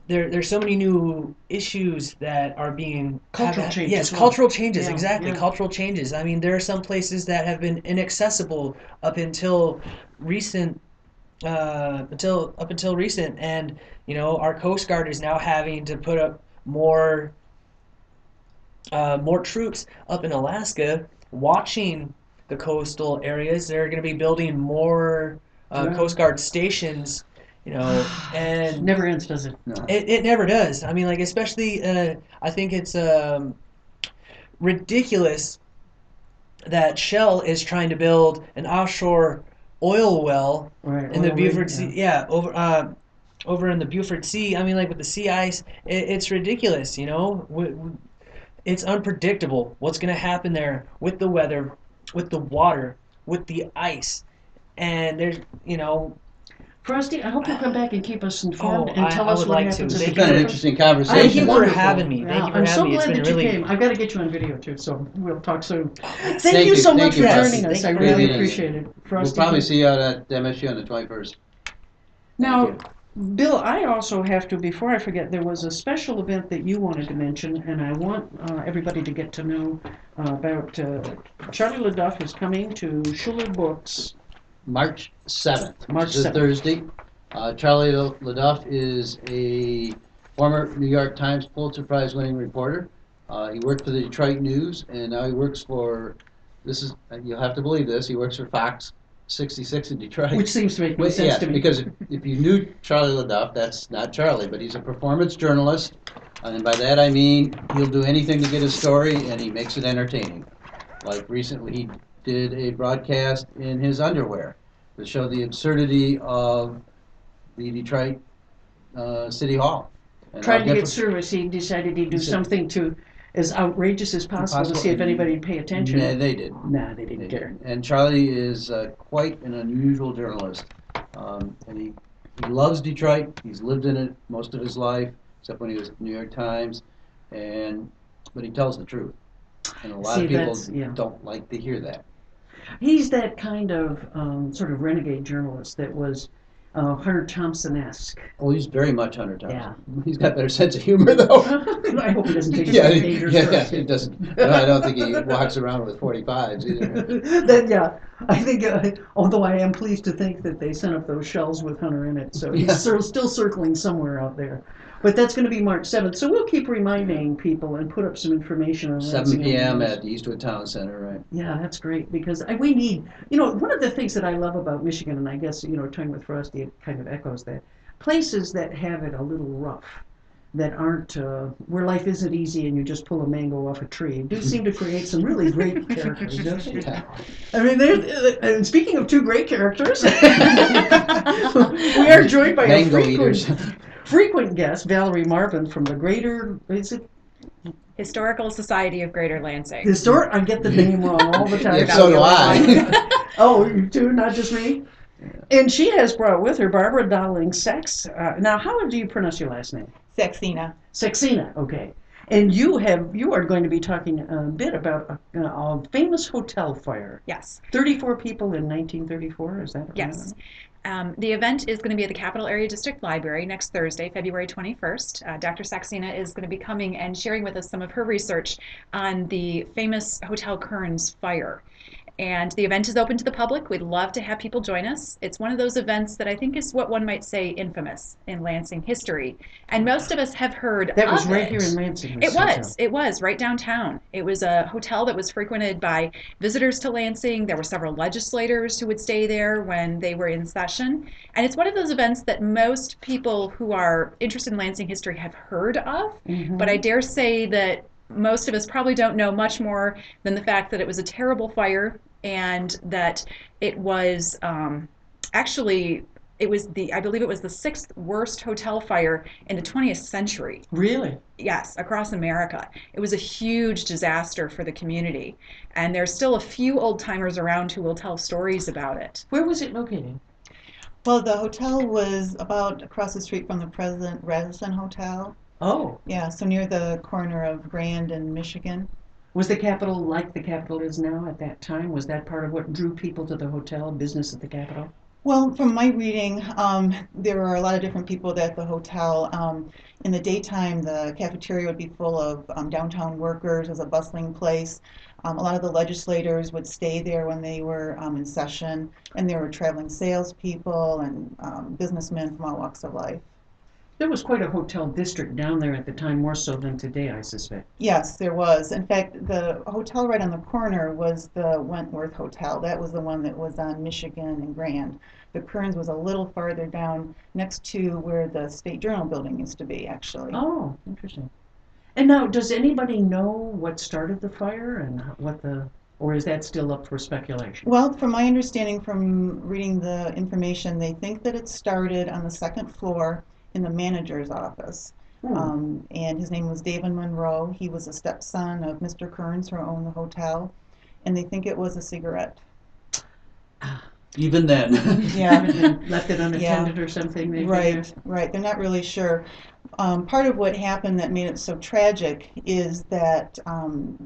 there's so many new issues that are being Cultural changes. Yes, cultural changes, Yeah, exactly. yeah. Cultural changes. I mean, there are some places that have been inaccessible up until recent, and our Coast Guard is now having to put up more troops up in Alaska watching the coastal areas. They're going to be building more Coast Guard stations, and Never ends, does it? No. it never does. I mean, especially I think it's ridiculous that Shell is trying to build an offshore oil well Right, in the oil rig, Beaufort Sea. Yeah, over in the Beaufort Sea. I mean, like with the sea ice, it's ridiculous. You know, it's unpredictable what's going to happen there with the weather, with the water, with the ice, and there's Frosty, I hope you'll come back and keep us informed oh, and tell I us would what like to. happens at It's the Thank been you an for campus. interesting Thank thank you conversation. for wonderful. having me. Yeah, Thank you for I'm having so me. It's glad been that you really came. I've got to get you on video too, so we'll talk soon. Thank you so much Thank you, for Frosty. joining us. Thank I you for Great really having meeting us. appreciate it. We'll Frosty, probably see you out at MSU on the 21st. Thank now, you. Bill, I also have to, before I forget, there was a special event that you wanted to mention, and I want everybody to get to know about Charlie LaDuff is coming to Schuler Books March 7th, March which is a 7th. Thursday. Charlie LaDuff is a former New York Times Pulitzer Prize winning reporter. He worked for the Detroit News, and now he works for, this is, you'll have to believe this, he works for Fox 66 in Detroit. Which seems to make no Well, sense yes, to me. because if you knew Charlie LaDuff, that's not Charlie, but he's a performance journalist, and by that I mean he'll do anything to get a story, and he makes it entertaining. Like recently, he did a broadcast in his underwear to show the absurdity of the Detroit City Hall. And Trying how to get different- service, he decided he'd do He said- something to as outrageous as possible to see if anybody would pay attention. Nah, they did. Nah, they didn't care. And Charlie is quite an unusual journalist. And he loves Detroit. He's lived in it most of his life, except when he was at the New York Times. But he tells the truth. And a lot See, of people that's- yeah. don't like to hear that. He's that kind of sort of renegade journalist that was Hunter Thompson-esque. Oh, he's very much Hunter Thompson. Yeah. He's got better sense of humor, though. I hope he doesn't take it Yeah, too dangerous for us. he doesn't. No, I don't think he walks around with 45s either. Then, yeah, I think, although I am pleased to think that they sent up those shells with Hunter in it, so he's Yeah. still circling somewhere out there. But that's going to be March 7th, so we'll keep reminding people and put up some information on 7 Lansing p.m. News. at the Eastwood Town Center, right? Yeah, that's great because we need, one of the things that I love about Michigan, and I guess, talking with Frosty, it kind of echoes that, places that have it a little rough, that aren't, where life isn't easy and you just pull a mango off a tree, do seem to create some really great characters, don't they? Yeah. I mean, and speaking of two great characters, we are joined by Mango a eaters. frequent guest, Valerie Marvin from the Historical Society of Greater Lansing. I get the name wrong all the time. Yeah, so do I. Oh, you too, not just me? And she has brought with her Barbara Dowling Sex. Now, how do you pronounce your last name? Sexina. Sexina, okay. And you are going to be talking a bit about a famous hotel fire. Yes. 34 people in 1934, is that right? Yes. The event is going to be at the Capital Area District Library next Thursday, February 21st. Dr. Saxena is going to be coming and sharing with us some of her research on the famous Hotel Kearns fire. And the event is open to the public. We'd love to have people join us. It's one of those events that I think is what one might say infamous in Lansing history. And most of us have heard That was of right it. here in Lansing. It was right downtown. It was a hotel that was frequented by visitors to Lansing. There were several legislators who would stay there when they were in session. And it's one of those events that most people who are interested in Lansing history have heard of. Mm-hmm. But I dare say that most of us probably don't know much more than the fact that it was a terrible fire and that it was actually, I believe it was the 6th worst hotel fire in the 20th century. Really? Yes, across America. It was a huge disaster for the community. And there's still a few old timers around who will tell stories about it. Where was it located? Well, the hotel was about across the street from the present Radisson Hotel. Oh. Yeah, so near the corner of Grand and Michigan. Was the Capitol like the Capitol is now at that time? Was that part of what drew people to the hotel, business at the Capitol? Well, from my reading, there were a lot of different people at the hotel. In the daytime, the cafeteria would be full of downtown workers. It was a bustling place. A lot of the legislators would stay there when they were in session, and there were traveling salespeople and businessmen from all walks of life. There was quite a hotel district down there at the time, more so than today, I suspect. Yes, there was. In fact, the hotel right on the corner was the Wentworth Hotel. That was the one that was on Michigan and Grand. The Kearns was a little farther down next to where the State Journal building used to be, actually. Oh, interesting. And now, does anybody know what started the fire and or is that still up for speculation? Well, from my understanding from reading the information, they think that it started on the second floor in the manager's office. And his name was David Monroe. He was a stepson of Mr. Kearns, who owned the hotel. And they think it was a cigarette. Even then. Yeah. Left it unattended or something? They Right, figure? right. They're not really sure. Part of what happened that made it so tragic is that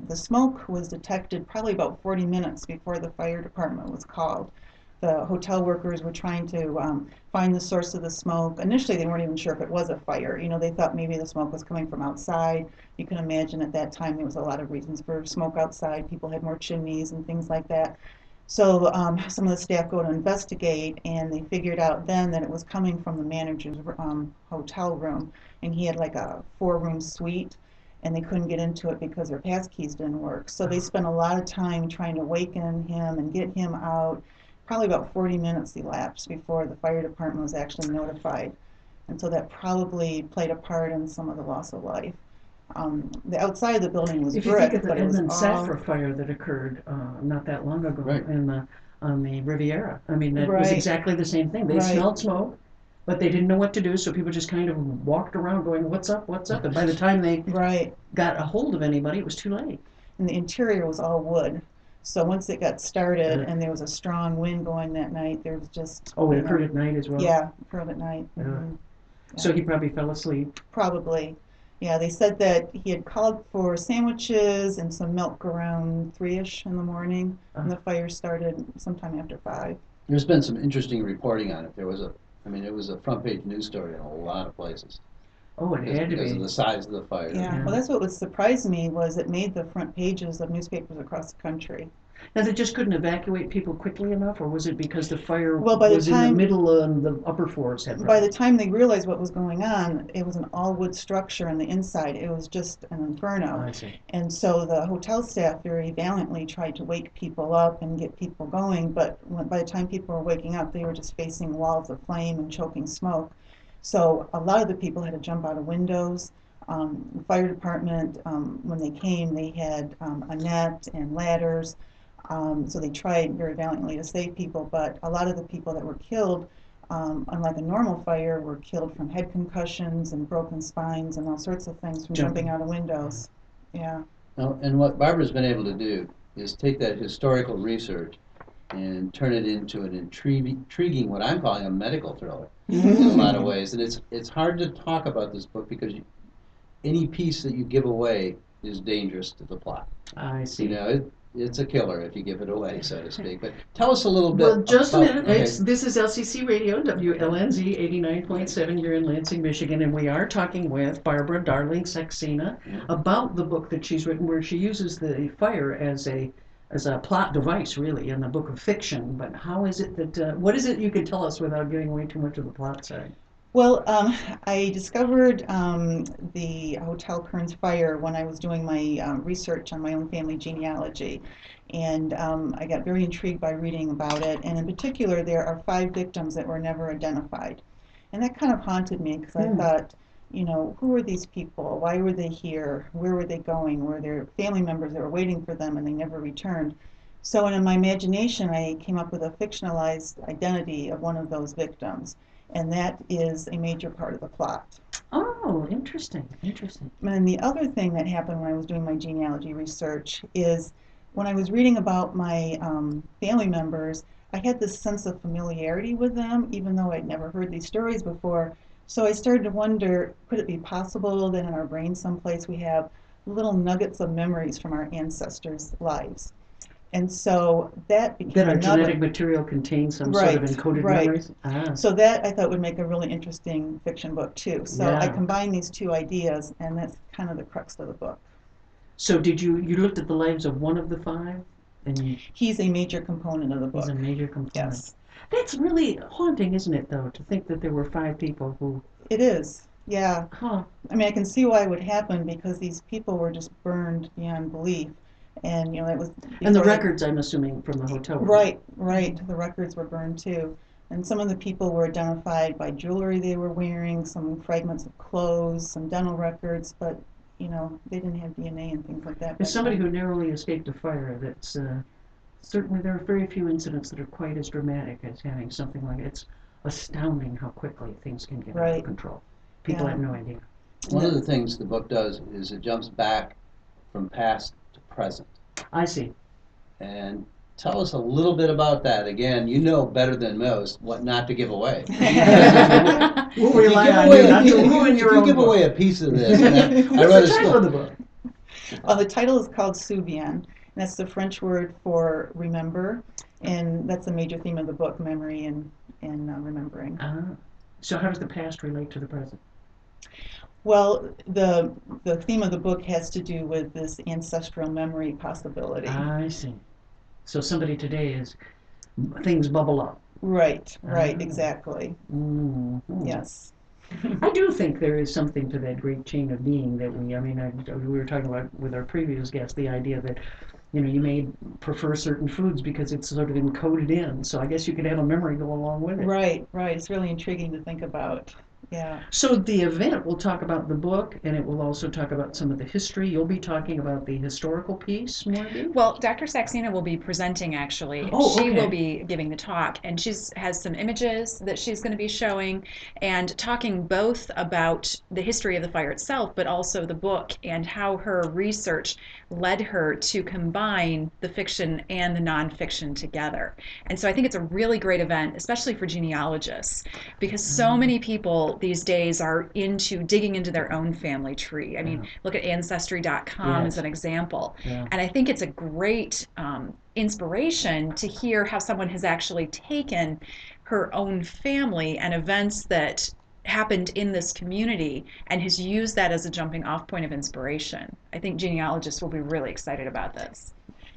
the smoke was detected probably about 40 minutes before the fire department was called. The hotel workers were trying to find the source of the smoke. Initially, they weren't even sure if it was a fire. You know, they thought maybe the smoke was coming from outside. You can imagine at that time there was a lot of reasons for smoke outside. People had more chimneys and things like that. So some of the staff go to investigate, and they figured out then that it was coming from the manager's hotel room, and he had like a 4-room suite, and they couldn't get into it because their pass keys didn't work. So they spent a lot of time trying to waken him and get him out. Probably about 40 minutes elapsed before the fire department was actually notified, and so that probably played a part in some of the loss of life. The outside of the building was If you think brick, of the but it was Edmund all Safra fire that occurred not that long ago Right. on the Riviera, I mean, that was Right. exactly the same thing. They Right. smelled smoke, but they didn't know what to do, so people just kind of walked around going, "What's up? What's up?" And by the time they right. got a hold of anybody, it was too late. And the interior was all wood. So once it got started and there was a strong wind going that night, there was just Oh, it occurred at night as well? Yeah, it occurred at night. Yeah. Mhm. So he probably fell asleep. Probably. Yeah, they said that he had called for sandwiches and some milk around 3-ish in the morning, and the fire started sometime after 5. There's been some interesting reporting on it. It was a front page news story in a lot of places. Oh, it had to Because of be. the size of the fire. Yeah, well, that's what would surprise me was it made the front pages of newspapers across the country. Now, they just couldn't evacuate people quickly enough, or was it because the fire Well, by the was in the time- middle and the upper floors had By the problems? time they realized what was going on, it was an all-wood structure on the inside. It was just an inferno. I see. And so the hotel staff very valiantly tried to wake people up and get people going, but by the time people were waking up, they were just facing walls of flame and choking smoke. So a lot of the people had to jump out of windows. The fire department, when they came, they had a net and ladders. So they tried very valiantly to save people, but a lot of the people that were killed, unlike a normal fire, were killed from head concussions and broken spines and all sorts of things from jumping out of windows. Yeah. Now, and what Barbara's been able to do is take that historical research and turn it into an intriguing, what I'm calling a medical thriller in a lot of ways. And it's hard to talk about this book because any piece that you give away is dangerous to the plot. I see. You know, it's a killer if you give it away, so to speak. But tell us a little bit. Well, just a minute. Okay. This is LCC Radio, WLNZ 89.7 here in Lansing, Michigan, and we are talking with Barbara Darling Saxena about the book that she's written, where she uses the fire as a plot device, really, in a book of fiction. But how is it that what is it you can tell us without giving away too much of the plot side? Well, I discovered the Hotel Kearns fire when I was doing my research on my own family genealogy. And I got very intrigued by reading about it. And in particular, there are 5 victims that were never identified. And that kind of haunted me because I thought, you know, who were these people? Why were they here? Where were they going? Were there family members that were waiting for them and they never returned? So in my imagination, I came up with a fictionalized identity of one of those victims. And that is a major part of the plot. Oh, interesting, interesting. And the other thing that happened when I was doing my genealogy research is when I was reading about my family members, I had this sense of familiarity with them, even though I'd never heard these stories before. So I started to wonder, could it be possible that in our brain someplace we have little nuggets of memories from our ancestors' lives? And so that became That our another. genetic material contains some sort of encoded memories? Ah. So that I thought would make a really interesting fiction book too. So I Yeah. combined these 2 ideas, and that's kind of the crux of the book. So did you looked at the lives of one of the 5? And He's a major component of the book. he's a major component. Yes, That's really haunting, isn't it, though, to think that there were 5 people who, it is. Yeah. huh, I mean, I can see why it would happen because these people were just burned beyond belief. And, you know, that was. and the before records, I'm assuming, from the hotel. Right, right. The records were burned too. And some of the people were identified by jewelry they were wearing, some fragments of clothes, some dental records, but they didn't have DNA and things like that. As back somebody then. who narrowly escaped a fire, that's certainly there are very few incidents that are quite as dramatic as having something like it. It's astounding how quickly things can get out Right. of control. People Yeah. have no idea. One of the things the book does is it jumps back from past to present. I see. And tell us a little bit about that. Again, you know better than most what not to give away. We'll rely on you not to ruin your If you own give book. away a piece of this, and I read What's a the title of the book? The title is called Souviens, and that's the French word for remember, and that's a major theme of the book: memory and remembering. So how does the past relate to the present? Well, the theme of the book has to do with this ancestral memory possibility. I see. So somebody today is things bubble up. Right, Ah. exactly. Mm-hmm. Yes. I do think there is something to that great chain of being that we were talking about with our previous guest, the idea that, you may prefer certain foods because it's sort of encoded in. So I guess you could have a memory go along with it. Right. It's really intriguing to think about. Yeah. So the event will talk about the book, and it will also talk about some of the history. You'll be talking about the historical piece, Morgan? Well, Dr. Saxena will be presenting actually. Oh, She okay. will be giving the talk, and has some images that she's going to be showing and talking both about the history of the fire itself, but also the book and how her research led her to combine the fiction and the nonfiction together. And so I think it's a really great event, especially for genealogists, because so many people these days are digging into their own family tree. I mean, look at Ancestry.com as an example. Yeah. And I think it's a great inspiration to hear how someone has actually taken her own family and events that happened in this community and has used that as a jumping off point of inspiration. I think genealogists will be really excited about this.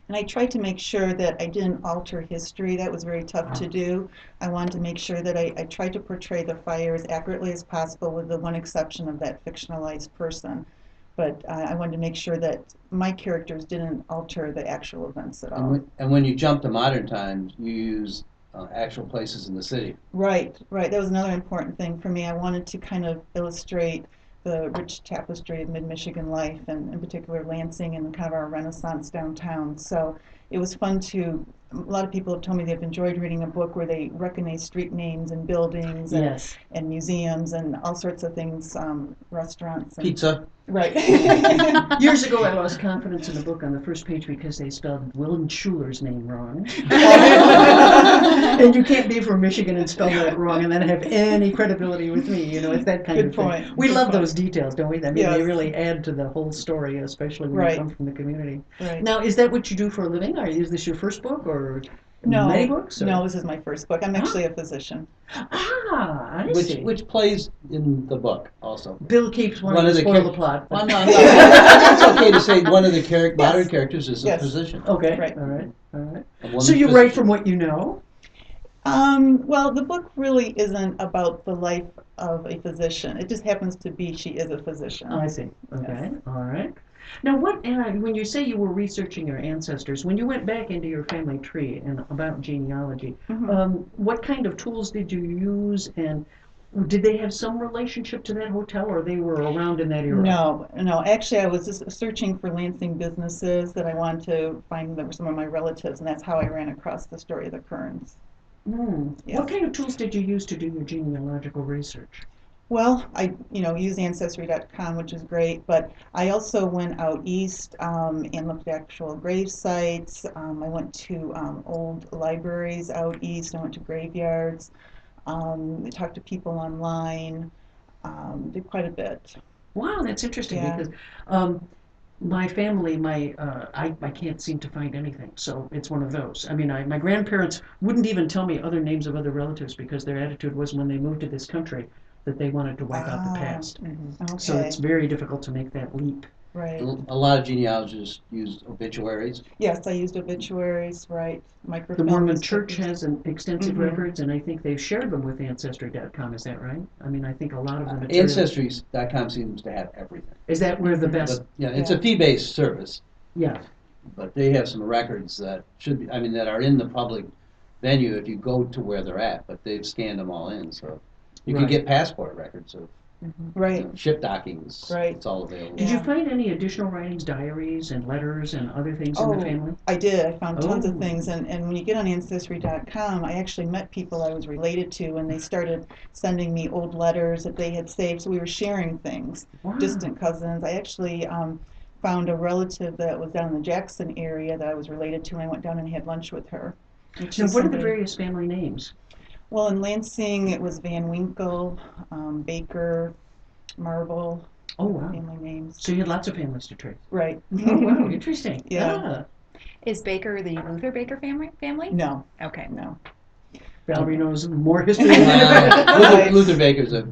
And I tried to make sure that I didn't alter history. That was very tough to do. I wanted to make sure that I tried to portray the fire as accurately as possible, with the one exception of that fictionalized person. But I wanted to make sure that my characters didn't alter the actual events at all. And when you jump to modern times, you use actual places in the city. Right. That was another important thing for me. I wanted to kind of illustrate the rich tapestry of mid-Michigan life, and in particular Lansing and kind of our Renaissance downtown. So it was fun a lot of people have told me they've enjoyed reading a book where they recognize street names and buildings and museums and all sorts of things, restaurants. And, Pizza. Right. Years ago, I lost confidence in a book on the first page because they spelled Willem Schuler's name wrong. And you can't be from Michigan and spell that wrong and then have any credibility with me. It's that kind of thing. We love those details, don't we? I mean, they really add to the whole story, especially when you come from the community. Right. Now, is that what you do for a living? Or is this your first book, or No, many books? Or? No, this is my first book. I'm actually a physician. I see. Which plays in the book also. Bill keeps wanting to spoil the plot. Well, no. It's okay to say one of the modern characters is a physician. Okay, right. All right. So So you write from what you know? Well, the book really isn't about the life of a physician. It just happens to be she is a physician. I see. Okay, all right. Now, when you say you were researching your ancestors, when you went back into your family tree and about genealogy, what kind of tools did you use, and did they have some relationship to that hotel, or they were around in that era? No. Actually, I was just searching for Lansing businesses that I wanted to find that were some of my relatives, and that's how I ran across the story of the Kerns. What kind of tools did you use to do your genealogical research? Well, I use Ancestry.com, which is great, but I also went out east and looked at actual grave sites. I went to old libraries out east. I went to graveyards. I talked to people online. Did quite a bit. Wow, that's interesting because my family, I can't seem to find anything, so it's one of those. I mean, my grandparents wouldn't even tell me other names of other relatives because their attitude was when they moved to this country that they wanted to wipe out the past. Okay. So it's very difficult to make that leap. Right. A lot of genealogists use obituaries. Yes, I used obituaries, right. The Mormon Church has an extensive records, and I think they've shared them with Ancestry.com. Is that right? I mean, I think a lot of the material... Ancestry.com seems to have everything. Is that where the best... But, it's a fee-based service. Yeah. But they have some records that that are in the public venue if you go to where they're at, but they've scanned them all in, so you can get passport records of Right. Ship dockings. Right. It's all available. Did Yeah. you find any additional writings, diaries and letters and other things in the family? I did. I found tons Oh. of things. And when you get on Ancestry.com, I actually met people I was related to, and they started sending me old letters that they had saved. So we were sharing things, Wow. distant cousins. I actually found a relative that was down in the Jackson area that I was related to, and I went down and had lunch with her. And Now, she's what are the somebody- various family names? Well, in Lansing, it was Van Winkle, Baker, Marble, Oh, wow. family names. So you had lots of families to trace. Right. Oh, wow, interesting. Yeah. Is Baker the Luther Baker family? No, Okay. no. Valerie knows more history than Luther, Luther Baker's a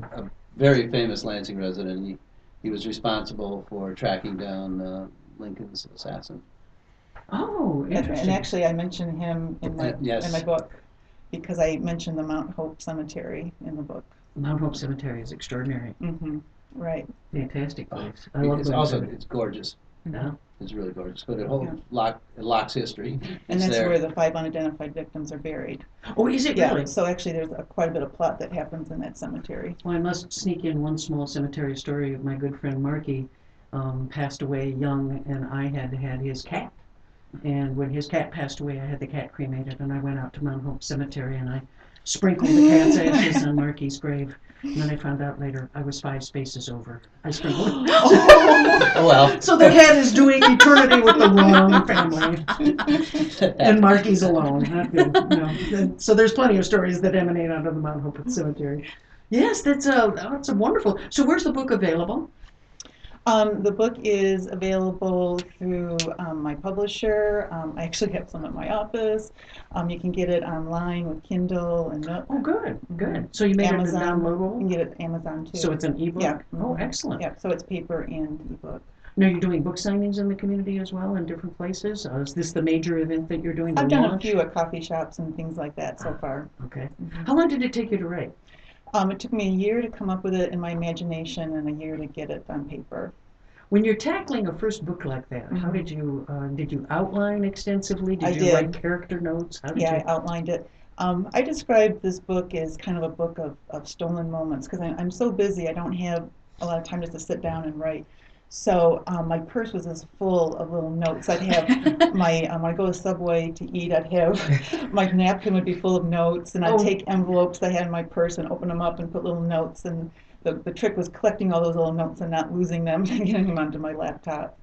very famous Lansing resident. He was responsible for tracking down Lincoln's assassin. Oh, And interesting. actually, I mentioned him in my Yes. book because I mentioned the Mount Hope Cemetery in the book. Mount Hope Cemetery is extraordinary. Right. Fantastic place. I love It's that also cemetery. it's gorgeous. Yeah. It's really gorgeous. But it holds Yeah. it locks history. And It's that's there. where the 5 unidentified victims are buried. Oh, is it Yeah. really? So actually, there's quite a bit of plot that happens in that cemetery. Well, I must sneak in one small cemetery story of my good friend Marky. Passed away young, and I had had his cat. And when his cat passed away, I had the cat cremated, and I went out to Mount Hope Cemetery, and I sprinkled the cat's ashes on Marky's grave. And then I found out later I was 5 spaces over. I sprinkled. Oh well. So the cat is doing eternity with the wrong family, and Marky's alone. Not good. No. And so there's plenty of stories that emanate out of the Mount Hope Cemetery. Yes, that's a wonderful. So where's the book available? The book is available through my publisher. I actually have some at my office. You can get it online with Kindle and Nook. Oh, good, good. So you made Amazon. it You can downloadable? get it at Amazon too. So it's an ebook? Yeah. Oh, excellent. Yeah, so it's paper and ebook. Now you're doing book signings in the community as well in different places? Is this the major event that you're doing? The I've done a launch? few at coffee shops and things like that so far. Okay. How long did it take you to write? It took me a year to come up with it in my imagination and a year to get it on paper. When you're tackling a first book like that, how did you outline extensively? Did I you did. write character notes? How did Yeah, you? I outlined it. I described this book as kind of a book of stolen moments because I'm so busy I don't have a lot of time just to sit down and write. So my purse was as full of little notes. I'd have my when I go to Subway to eat, I'd have my napkin would be full of notes, and I'd Oh. take envelopes I had in my purse and open them up and put little notes. And the trick was collecting all those little notes and not losing them and getting them onto my laptop.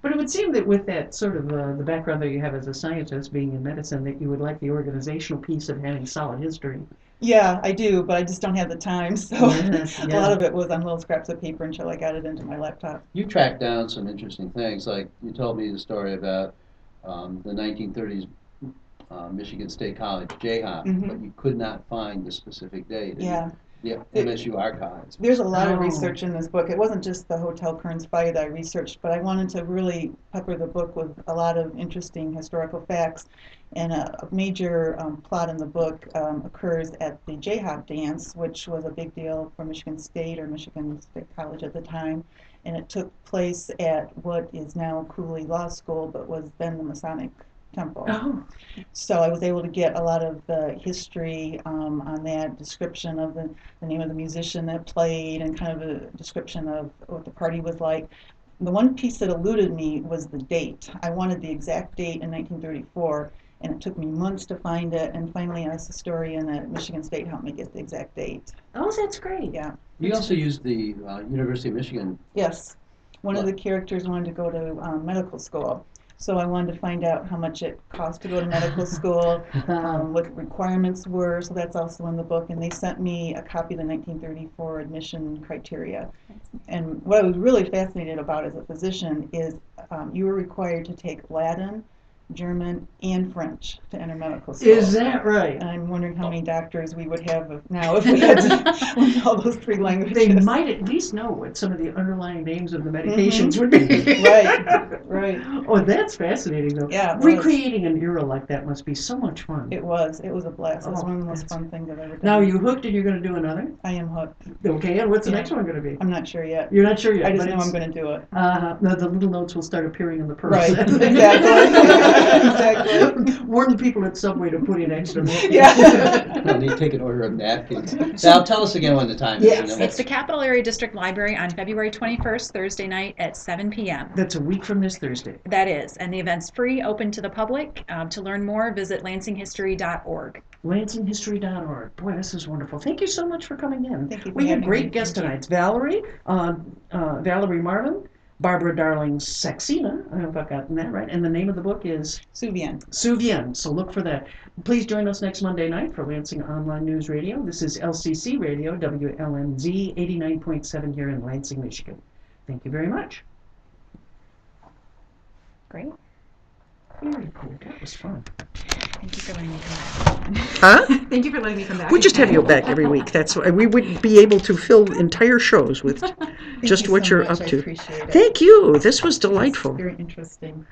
But it would seem that with that sort of the background that you have as a scientist, being in medicine, that you would like the organizational piece of having solid history. Yeah, I do, but I just don't have the time. So Yes, a yeah. lot of it was on little scraps of paper until I got it into my laptop. You tracked down some interesting things. Like you told me the story about the 1930s Michigan State College J-Hop, but you could not find the specific date. Yeah. The MSU archives. There's a lot of Oh. research in this book. It wasn't just the Hotel Kearns fire that I researched, but I wanted to really pepper the book with a lot of interesting historical facts. And a major plot in the book occurs at the J-Hop dance, which was a big deal for Michigan State or Michigan State College at the time. And it took place at what is now Cooley Law School, but was then the Masonic Temple. Oh, So I was able to get a lot of the history on that, description of the name of the musician that played and kind of a description of what the party was like. The one piece that eluded me was the date. I wanted the exact date in 1934, and it took me months to find it, and finally an historian at Michigan State helped me get the exact date. oh, that's great. Yeah. You also used the University of Michigan. Yes. One of the characters wanted to go to medical school. So I wanted to find out how much it cost to go to medical school, what the requirements were, so that's also in the book. And they sent me a copy of the 1934 admission criteria. And what I was really fascinated about as a physician is you were required to take Latin, German, and French to enter medical school. Is that right? And I'm wondering how many doctors we would have now if we had to learn all those 3 languages. They might at least know what some of the underlying names of the medications would be. Right. Oh, that's fascinating, though. Yeah, it was. Recreating an era like that must be so much fun. It was a blast. It was Oh, one of the most that's- fun things I've ever done. Now, are you hooked and you're going to do another? I am hooked. Okay, and what's the Yeah. next one going to be? I'm not sure yet. You're not sure yet. I just but know it's- I'm going to do it. No, the little notes will start appearing in the purse. Right, exactly. Exactly. Warn the people at Subway to put in extra milk. Yeah. No, they take an order of napkins. Now, tell us again when the time is. Yes. and then It's the Capital Area District Library on February 21st, Thursday night at 7 p.m. That's a week from this Thursday. That is, and the event's free, open to the public. To learn more, visit lansinghistory.org. Lansinghistory.org. Boy, this is wonderful. Thank you so much for coming in. Thank you for We had having great me. guests Thank you. tonight. It's Valerie, Valerie Marvin, Barbara Darling Saxena. I hope I've gotten that right. And the name of the book is Suvian. Suvian. So look for that. Please join us next Monday night for Lansing Online News Radio. This is LCC Radio, WLNZ 89.7 here in Lansing, Michigan. Thank you very much. Great. Very cool. That was fun. Thank you for letting me come back. Huh? Thank you for letting me come back. We just have you back every week. That's why we would be able to fill entire shows with just you what so you're much. up I to. appreciate it. Thank you. This was delightful. Very interesting.